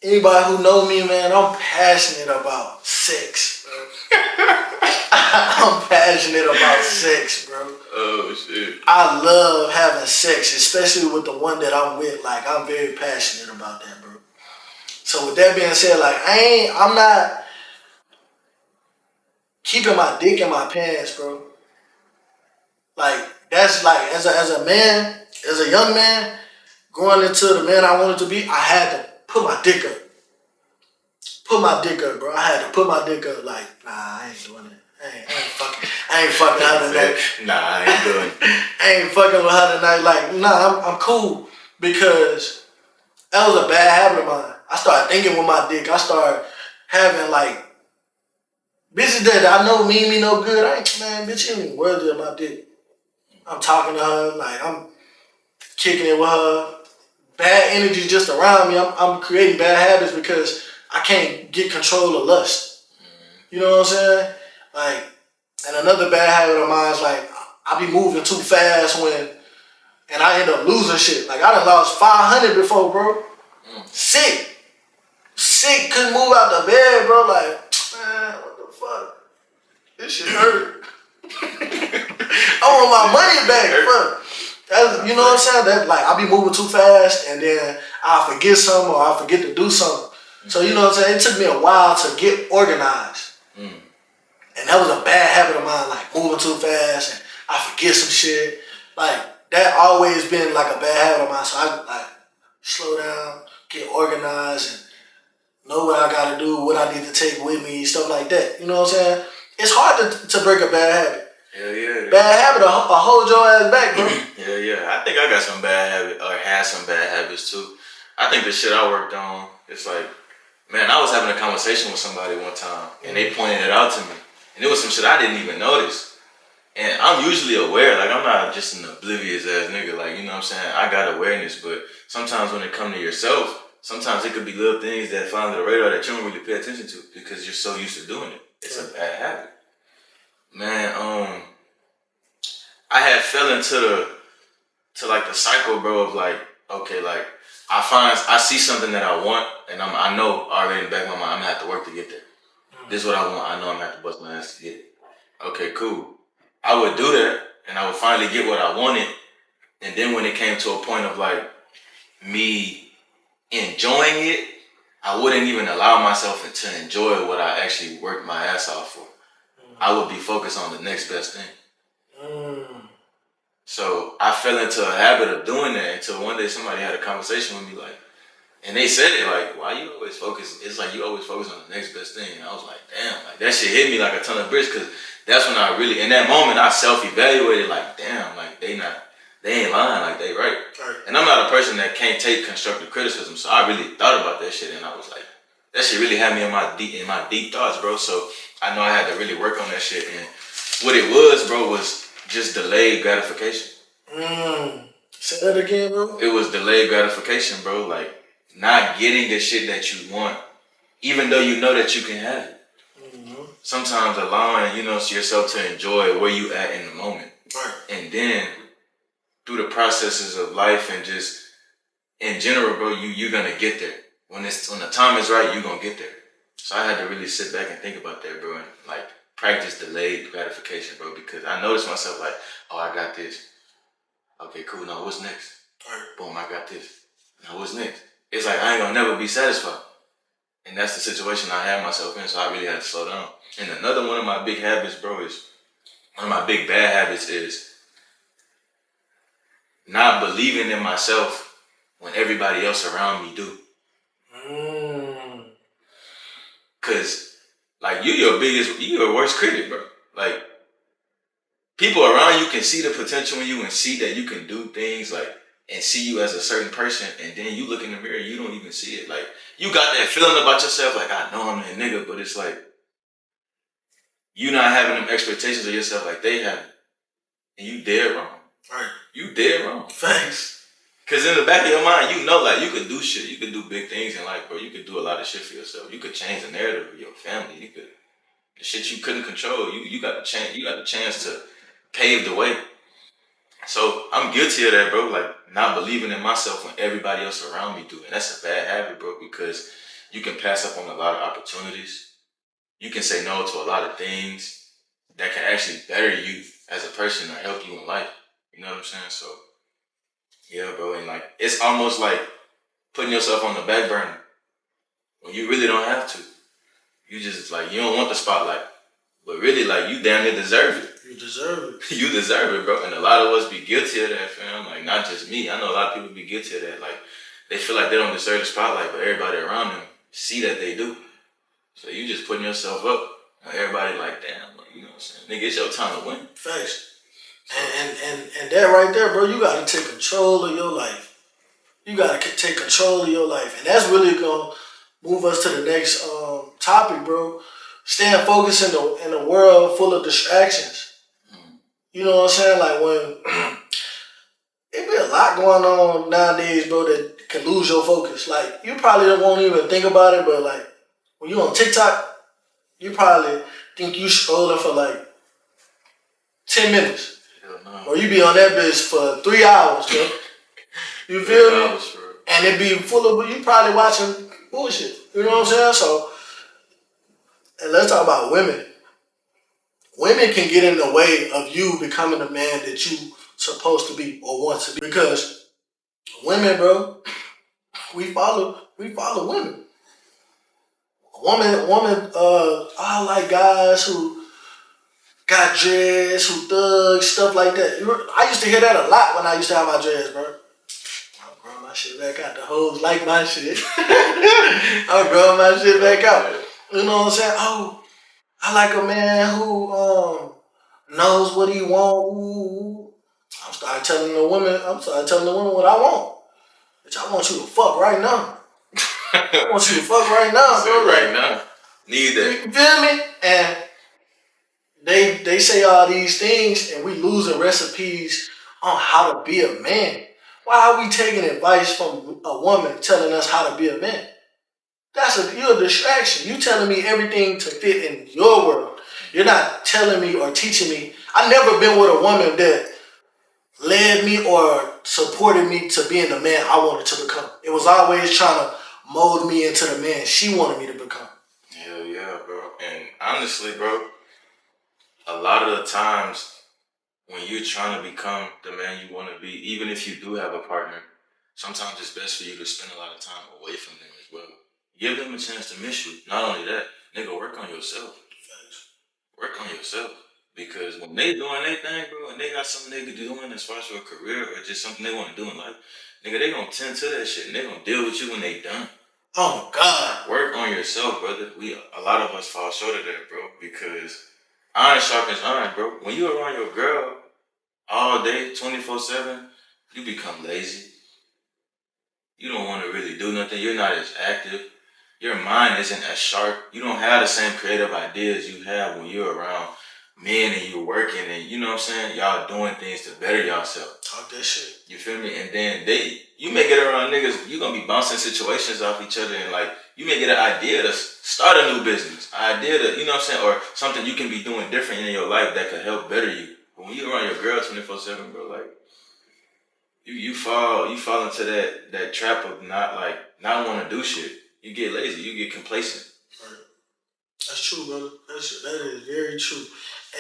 anybody who know me, man, I'm passionate about sex, bro. I'm passionate about sex, bro. Oh, shit. I love having sex, especially with the one that I'm with. Like, I'm very passionate about that, bro. So with that being said, like, I'm not keeping my dick in my pants, bro. Like, that's like, as a man, as a young man, going into the man I wanted to be, I had to put my dick up. Put my dick up, bro. I had to put my dick up. Like, nah, I ain't doing it. I ain't fucking her tonight. Nah, I ain't doing it. I ain't fucking with her tonight. Like, nah, I'm cool. Because that was a bad habit of mine. I started thinking with my dick. I started having, like, bitches that I know mean me no good. Man, bitch, you ain't even worthy of my dick. I'm talking to her. Like, I'm kicking it with her. Bad energy just around me. I'm creating bad habits because I can't get control of lust. You know what I'm saying? Like, and another bad habit of mine is like, I be moving too fast and I end up losing shit. Like, I done lost 500 before, bro. Sick, couldn't move out the bed, bro. Like, man, what the fuck? This shit hurt. I want my money back, bro. That's, you know what I'm saying? That, like, I be moving too fast and then I forget something or I forget to do something. So, you know what I'm saying? It took me a while to get organized. And that was a bad habit of mine, like moving too fast and I forget some shit. Like, that always been like a bad habit of mine. So I like slow down, get organized, and know what I gotta do, what I need to take with me, stuff like that. You know what I'm saying? It's hard to break a bad habit. Hell yeah. Bad habit will hold your ass back, bro. Hell yeah. I think I got some bad habits, or had some bad habits too. I think the shit I worked on, it's like, man, I was having a conversation with somebody one time and they pointed it out to me. And it was some shit I didn't even notice. And I'm usually aware, like I'm not just an oblivious ass nigga, like, you know what I'm saying? I got awareness, but sometimes when it comes to yourself, sometimes it could be little things that fly under the radar that you don't really pay attention to because you're so used to doing it. It's a bad habit. Man, I had fell into the cycle, bro, of like, okay, like I see something that I want and I know already in the back of my mind I'm gonna have to work to get there. This is what I want. I know I'm gonna have to bust my ass to get it. Okay, cool. I would do that, and I would finally get what I wanted. And then when it came to a point of like me enjoying it, I wouldn't even allow myself to enjoy what I actually worked my ass off for. I would be focused on the next best thing. So I fell into a habit of doing that until one day somebody had a conversation with me, like, and they said it like, why you always focus? It's like you always focus on the next best thing. And I was like, damn, like that shit hit me like a ton of bricks because that's when I really, in that moment, I self-evaluated like, damn, like they ain't lying, like they right. And I'm not a person that can't take constructive criticism, so I really thought about that shit and I was like, that shit really had me in my deep thoughts, bro. So I know I had to really work on that shit. And what it was, bro, was just delayed gratification. Say that again, bro. It was delayed gratification, bro. Like, not getting the shit that you want, even though you know that you can have it. Sometimes allowing, yourself to enjoy where you at in the moment. Right. And then through the processes of life and just in general, bro, you're gonna get there. When the time is right, you're gonna get there. So I had to really sit back and think about that, bro, and like practice delayed gratification, bro, because I noticed myself like, oh, I got this. Okay, cool. Now what's next? Right. Boom, I got this. Now what's next? It's like I ain't gonna never be satisfied. And that's the situation I had myself in, so I really had to slow down. And another one of my big habits, bro, is one of my big bad habits is not believing in myself when everybody else around me do. Cause like you your worst critic, bro. Like people around you can see the potential in you and see that you can do things like and see you as a certain person, and then you look in the mirror, you don't even see it. Like you got that feeling about yourself, like I know I'm that nigga, but it's like you not having them expectations of yourself like they have, and you dead wrong. Right. You dead wrong. Thanks. Cause in the back of your mind, you know, like you could do shit, you could do big things in life, bro. You could do a lot of shit for yourself. You could change the narrative of your family. You could the shit you couldn't control. You got the chance. You got the chance to pave the way. So I'm guilty of that, bro. Like not believing in myself when everybody else around me do, and that's a bad habit, bro. Because you can pass up on a lot of opportunities. You can say no to a lot of things that can actually better you as a person or help you in life. You know what I'm saying? So yeah, bro. And like it's almost like putting yourself on the back burner when you really don't have to. You just like you don't want the spotlight, but really like you damn near deserve it. You deserve it. You deserve it, bro. And a lot of us be guilty of that, fam. Like not just me. I know a lot of people be guilty of that. Like they feel like they don't deserve the spotlight, but everybody around them see that they do. So you just putting yourself up. And everybody like, damn, like, you know what I'm saying? Nigga, it's your time to win. Facts. And that right there, bro, you gotta take control of your life. You gotta take control of your life. And that's really gonna move us to the next topic, bro. Staying focused in a world full of distractions. You know what I'm saying? Like when it be a lot going on nowadays, bro, that can lose your focus. Like you probably won't even think about it, but like when you on TikTok, you probably think you scrolling for like 10 minutes. No. Or you be on that bitch for 3 hours, bro. You feel me? And it be full of, you probably watching bullshit. You know what I'm saying? So, and let's talk about women. Women can get in the way of you becoming the man that you supposed to be or want to be. Because women, bro, we follow women. I like guys who got dreads, who thugs, stuff like that. I used to hear that a lot when I used to have my dreads, bro. I'm growing my shit back out. The hoes like my shit. I'm growing my shit back out. You know what I'm saying? Oh, I like a man who knows what he want. Ooh. I'm starting telling the women what I want. Bitch, I want you to fuck right now. I want you to fuck right now, bro. Right now. Need that. You feel me? And they say all these things and we losing recipes on how to be a man. Why are we taking advice from a woman telling us how to be a man? You're a distraction. You telling me everything to fit in your world. You're not telling me or teaching me. I've never been with a woman that led me or supported me to being the man I wanted to become. It was always trying to mold me into the man she wanted me to become. Hell yeah, bro. And honestly, bro, a lot of the times when you're trying to become the man you want to be, even if you do have a partner, sometimes it's best for you to spend a lot of time away from them as well. Give them a chance to miss you. Not only that, nigga, work on yourself. Work on yourself. Because when they doing their thing, bro, and they got something they could do as far as for a career or just something they want to do in life, nigga, they gonna tend to that shit and they gonna deal with you when they done. Oh God. Work on yourself, brother. A lot of us fall short of that, bro, because iron sharpens iron, bro. When you around your girl all day, 24/7, you become lazy. You don't want to really do nothing. You're not as active. Your mind isn't as sharp. You don't have the same creative ideas you have when you're around men and you're working and you know what I'm saying? Y'all doing things to better yourself. Talk that shit. You feel me? And then you may get around niggas, you gonna be bouncing situations off each other and like, you may get an idea to start a new business. An idea to, you know what I'm saying? Or something you can be doing different in your life that could help better you. But when you around your girl 24/7, bro, like you fall into that trap of not want to do shit. You get lazy. You get complacent. Right. That's true, brother. That is very true.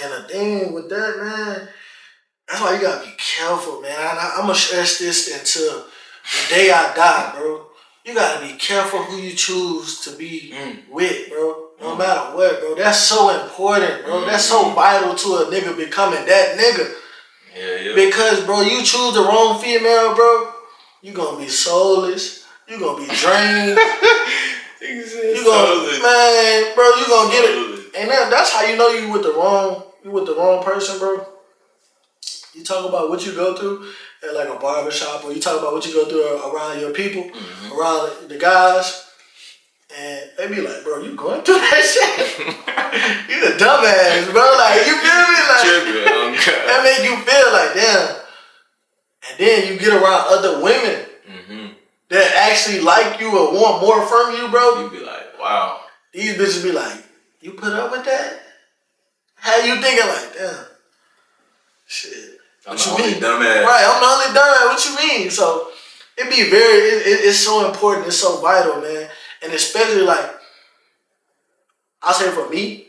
And the thing with that, man, that's why you gotta be careful, man. I'm gonna stress this until the day I die, bro. You gotta be careful who you choose to be with, bro. No matter what, bro. That's so important, bro. That's so vital to a nigga becoming that nigga. Yeah. Because, bro, you choose the wrong female, bro, you gonna be soulless. You gonna be drained. You gonna, man, bro, you gonna get it. And that's how you know you with the wrong person, bro. You talk about what you go through at like a barbershop, or you talk about what you go through around your people, around the guys, and they be like, bro, you going through that shit? You a dumbass, bro. Like, you feel me? Like, that make you feel like, damn. And then you get around other women that actually like you or want more from you, bro. You be like, wow. These bitches be like, you put up with that? How you thinking like, damn? Shit. I'm the only dumbass. Right, I'm the only dumbass. What you mean? So it be it's so important. It's so vital, man. And especially like, I say for me,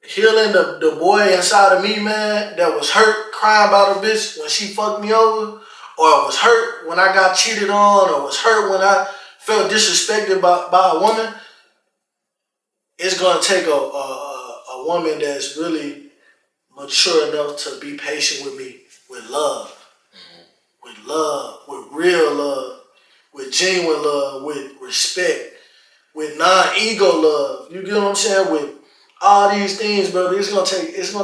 healing the boy inside of me, man, that was hurt, crying about a bitch when she fucked me over, or was hurt when I got cheated on, or was hurt when I felt disrespected by a woman. It's gonna take a woman that's really mature enough to be patient with me, with love, with real love, with genuine love, with respect, with non-ego love. You get what I'm saying? With all these things, brother, it's gonna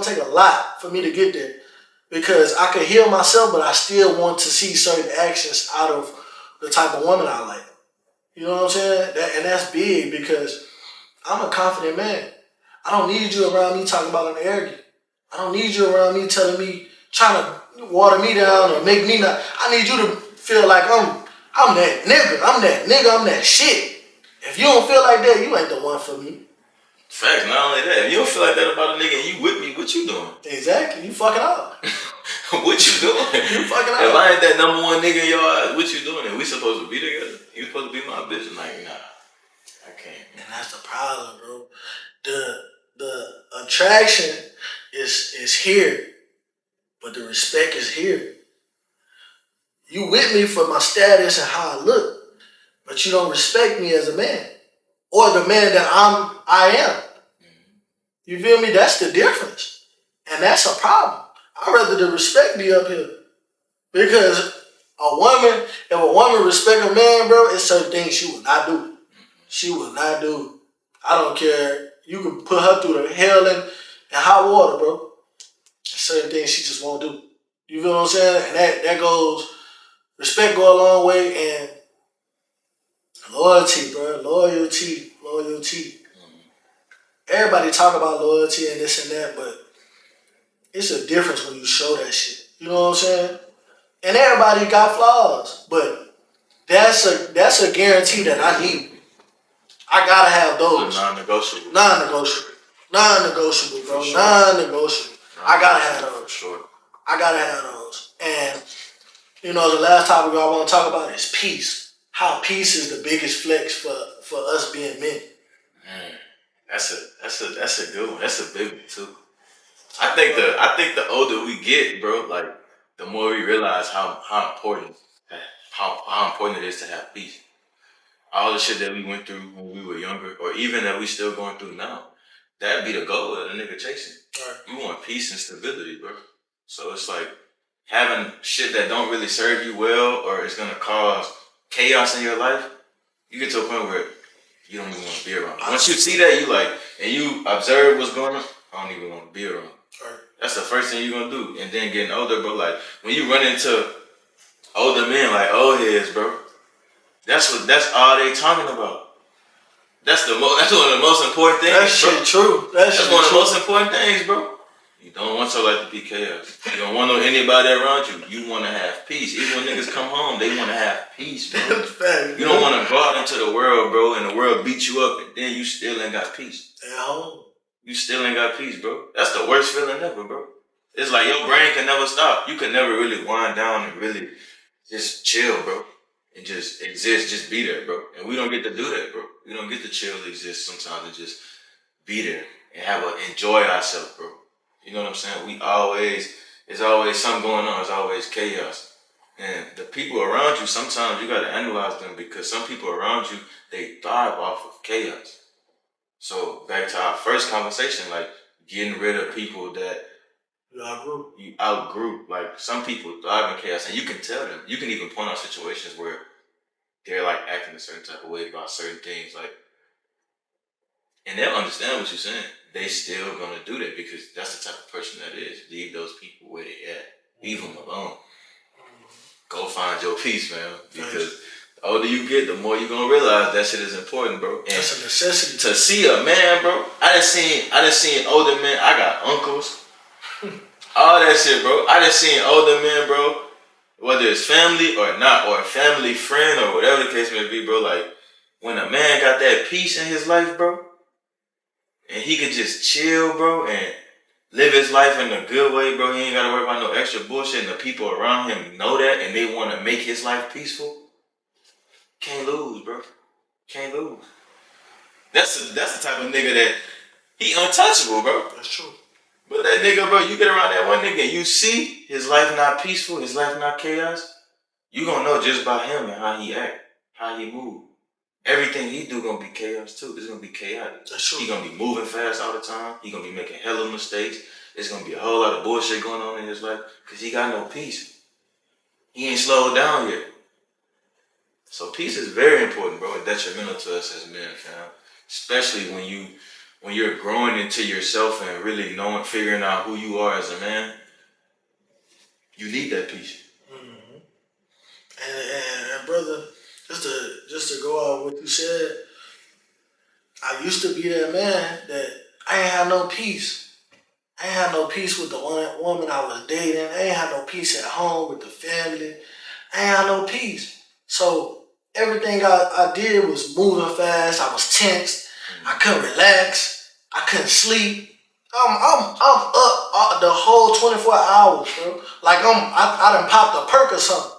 take a lot for me to get there, because I could heal myself, but I still want to see certain actions out of the type of woman I like. You know what I'm saying? And that's big, because I'm a confident man. I don't need you around me talking about an arrogant. I don't need you around me telling me, trying to water me down or make me not. I need you to feel like I'm that nigga. I'm that shit. If you don't feel like that, you ain't the one for me. Facts, not only that. If you don't feel like that about a nigga and you with me, what you doing? Exactly. You fucking up. What you doing? You fucking up. If I ain't that number one nigga in your eyes, what you doing? And we supposed to be together? You supposed to be my bitch? I'm like, nah, I can't. And that's the problem, bro. The attraction is here, but the respect is here. You with me for my status and how I look, but you don't respect me as a man, or the man that I am. You feel me? That's the difference, and that's a problem. I'd rather the respect be up here, because if a woman respect a man, bro, it's certain things she will not do. She will not do. I don't care. You can put her through the hell and hot water, bro. Certain things she just won't do. You feel what I'm saying? And that goes, respect go a long way, and loyalty, bro. Loyalty. Everybody talk about loyalty and this and that, but it's a difference when you show that shit. You know what I'm saying? And everybody got flaws, but that's a guarantee that I need. I gotta have those. Non-negotiable. Non-negotiable, bro. Sure. Non-negotiable. I gotta have those. For sure. I gotta have those. And you know, the last topic I want to talk about is peace. How peace is the biggest flex for us being men. Man, that's a good one. That's a big one too. I think the older we get, bro, like the more we realize how important it is to have peace. All the shit that we went through when we were younger, or even that we still going through now, that'd be the goal of the nigga chasing. Right. You want peace and stability, bro. So it's like having shit that don't really serve you well, or it's gonna cause chaos in your life. You get to a point where you don't even want to be around. Once you see that, you like, and you observe what's going on, I don't even want to be around. Right. That's the first thing you're gonna do. And then getting older, bro, like when you run into older men, like old heads, bro, that's all they talking about. That's one of the most important things. That shit true. That's one of the most important things, bro. You don't want your life to be chaos. You don't want anybody around you. You want to have peace. Even when niggas come home, they want to have peace, bro. You don't want to go out into the world, bro, and the world beat you up, and then you still ain't got peace. At home. You still ain't got peace, bro. That's the worst feeling ever, bro. It's like your brain can never stop. You can never really wind down and really just chill, bro. And just exist, just be there, bro. And we don't get to do that, bro. We don't get to chill, exist sometimes and just be there and enjoy ourselves, bro. You know what I'm saying? There's always something going on. There's always chaos. And the people around you, sometimes you gotta analyze them because some people around you, they thrive off of chaos. So back to our first conversation, like getting rid of people that you outgrew. Like some people thrive in chaos, and you can tell them. You can even point out situations where they're like acting a certain type of way about certain things, like, and they'll understand what you're saying. They still gonna do that because that's the type of person that is. Leave those people where they at. Leave them alone. Go find your peace, man. Because the older you get, the more you're gonna realize that shit is important, bro. And that's a necessity. To see a man, bro. I done seen older men. I got uncles. All that shit, bro. I done seen older men, bro. Whether it's family or not, or a family friend or whatever the case may be, bro. Like when a man got that peace in his life, bro, and he could just chill, bro, and live his life in a good way, bro. He ain't gotta worry about no extra bullshit, and the people around him know that, and they want to make his life peaceful. Can't lose, bro. Can't lose. That's the type of nigga that he untouchable, bro. That's true. But that nigga, bro, you get around that one nigga, and you see his life not peaceful, his life not chaos. You gonna know just by him and how he act, how he move. Everything he do gonna be chaos too. It's gonna be chaotic. That's true. He gonna be moving fast all the time. He gonna be making hella mistakes. There's gonna be a whole lot of bullshit going on in his life because he got no peace. He ain't slowed down yet. So peace is very important, bro, and detrimental to us as men, fam. Especially when you're growing into yourself and really figuring out who you are as a man. You need that peace. Mm-hmm. And brother, just to go off what you said, I used to be that man that I ain't have no peace. I ain't have no peace with the woman I was dating. I ain't have no peace at home with the family. I ain't have no peace. So everything I did was moving fast. I was tense. I couldn't relax. I couldn't sleep. I'm up the whole 24 hours, bro. Like I done popped a perk or something.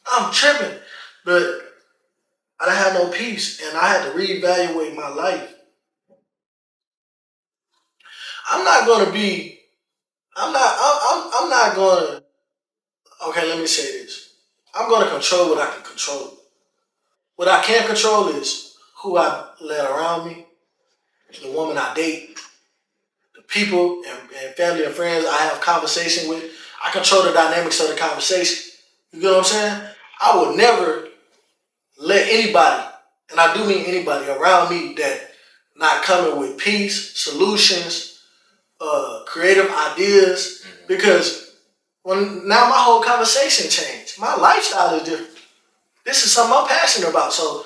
I'm tripping, but I didn't have no peace, and I had to reevaluate my life. I'm not gonna be. I'm not gonna. Okay, let me say this. I'm gonna control what I can control. What I can't control is who I let around me, the woman I date, the people and family and friends I have conversation with. I control the dynamics of the conversation. You get what I'm saying? I would never let anybody, and I do mean anybody around me that not coming with peace, solutions, creative ideas, because now my whole conversation changed. My lifestyle is different. This is something I'm passionate about. So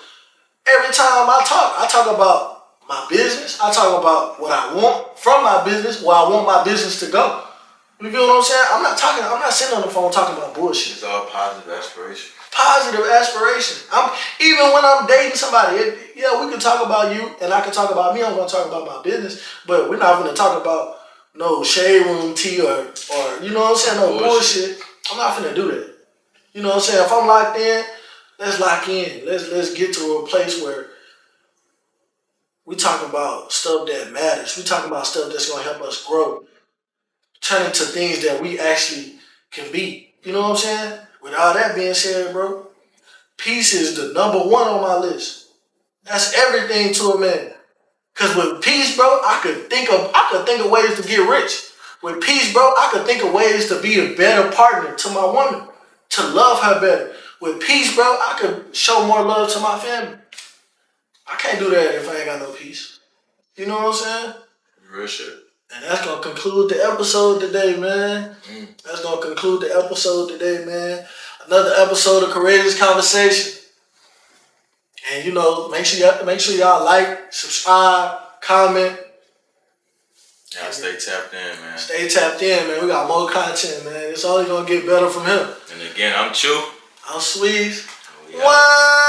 every time I talk about my business. I talk about what I want from my business, where I want my business to go. You feel what I'm saying? I'm not sitting on the phone talking about bullshit. It's all positive aspiration. Positive aspiration. Even when I'm dating somebody, we can talk about you and I can talk about me. I'm gonna talk about my business, but we're not gonna talk about no shade room tea or you know what I'm saying, no bullshit. I'm not finna do that. You know what I'm saying? If I'm locked in, let's lock in. Let's get to a place where we talk about stuff that matters. We talk about stuff that's gonna help us grow, turn into things that we actually can be. You know what I'm saying? With all that being said, bro, peace is the number one on my list. That's everything to a man. Cause with peace, bro, I could think of ways to get rich. With peace, bro, I could think of ways to be a better partner to my woman, to love her better. With peace, bro, I could show more love to my family. I can't do that if I ain't got no peace. You know what I'm saying? Real shit. And that's gonna conclude the episode today, man. That's gonna conclude the episode today, man. Another episode of Courageous Conversation. And make sure y'all like, subscribe, comment. Y'all stay tapped in, man. Stay tapped in, man. We got more content, man. It's only gonna get better from here. And again, I'm Chew. I'm Sweeze. What?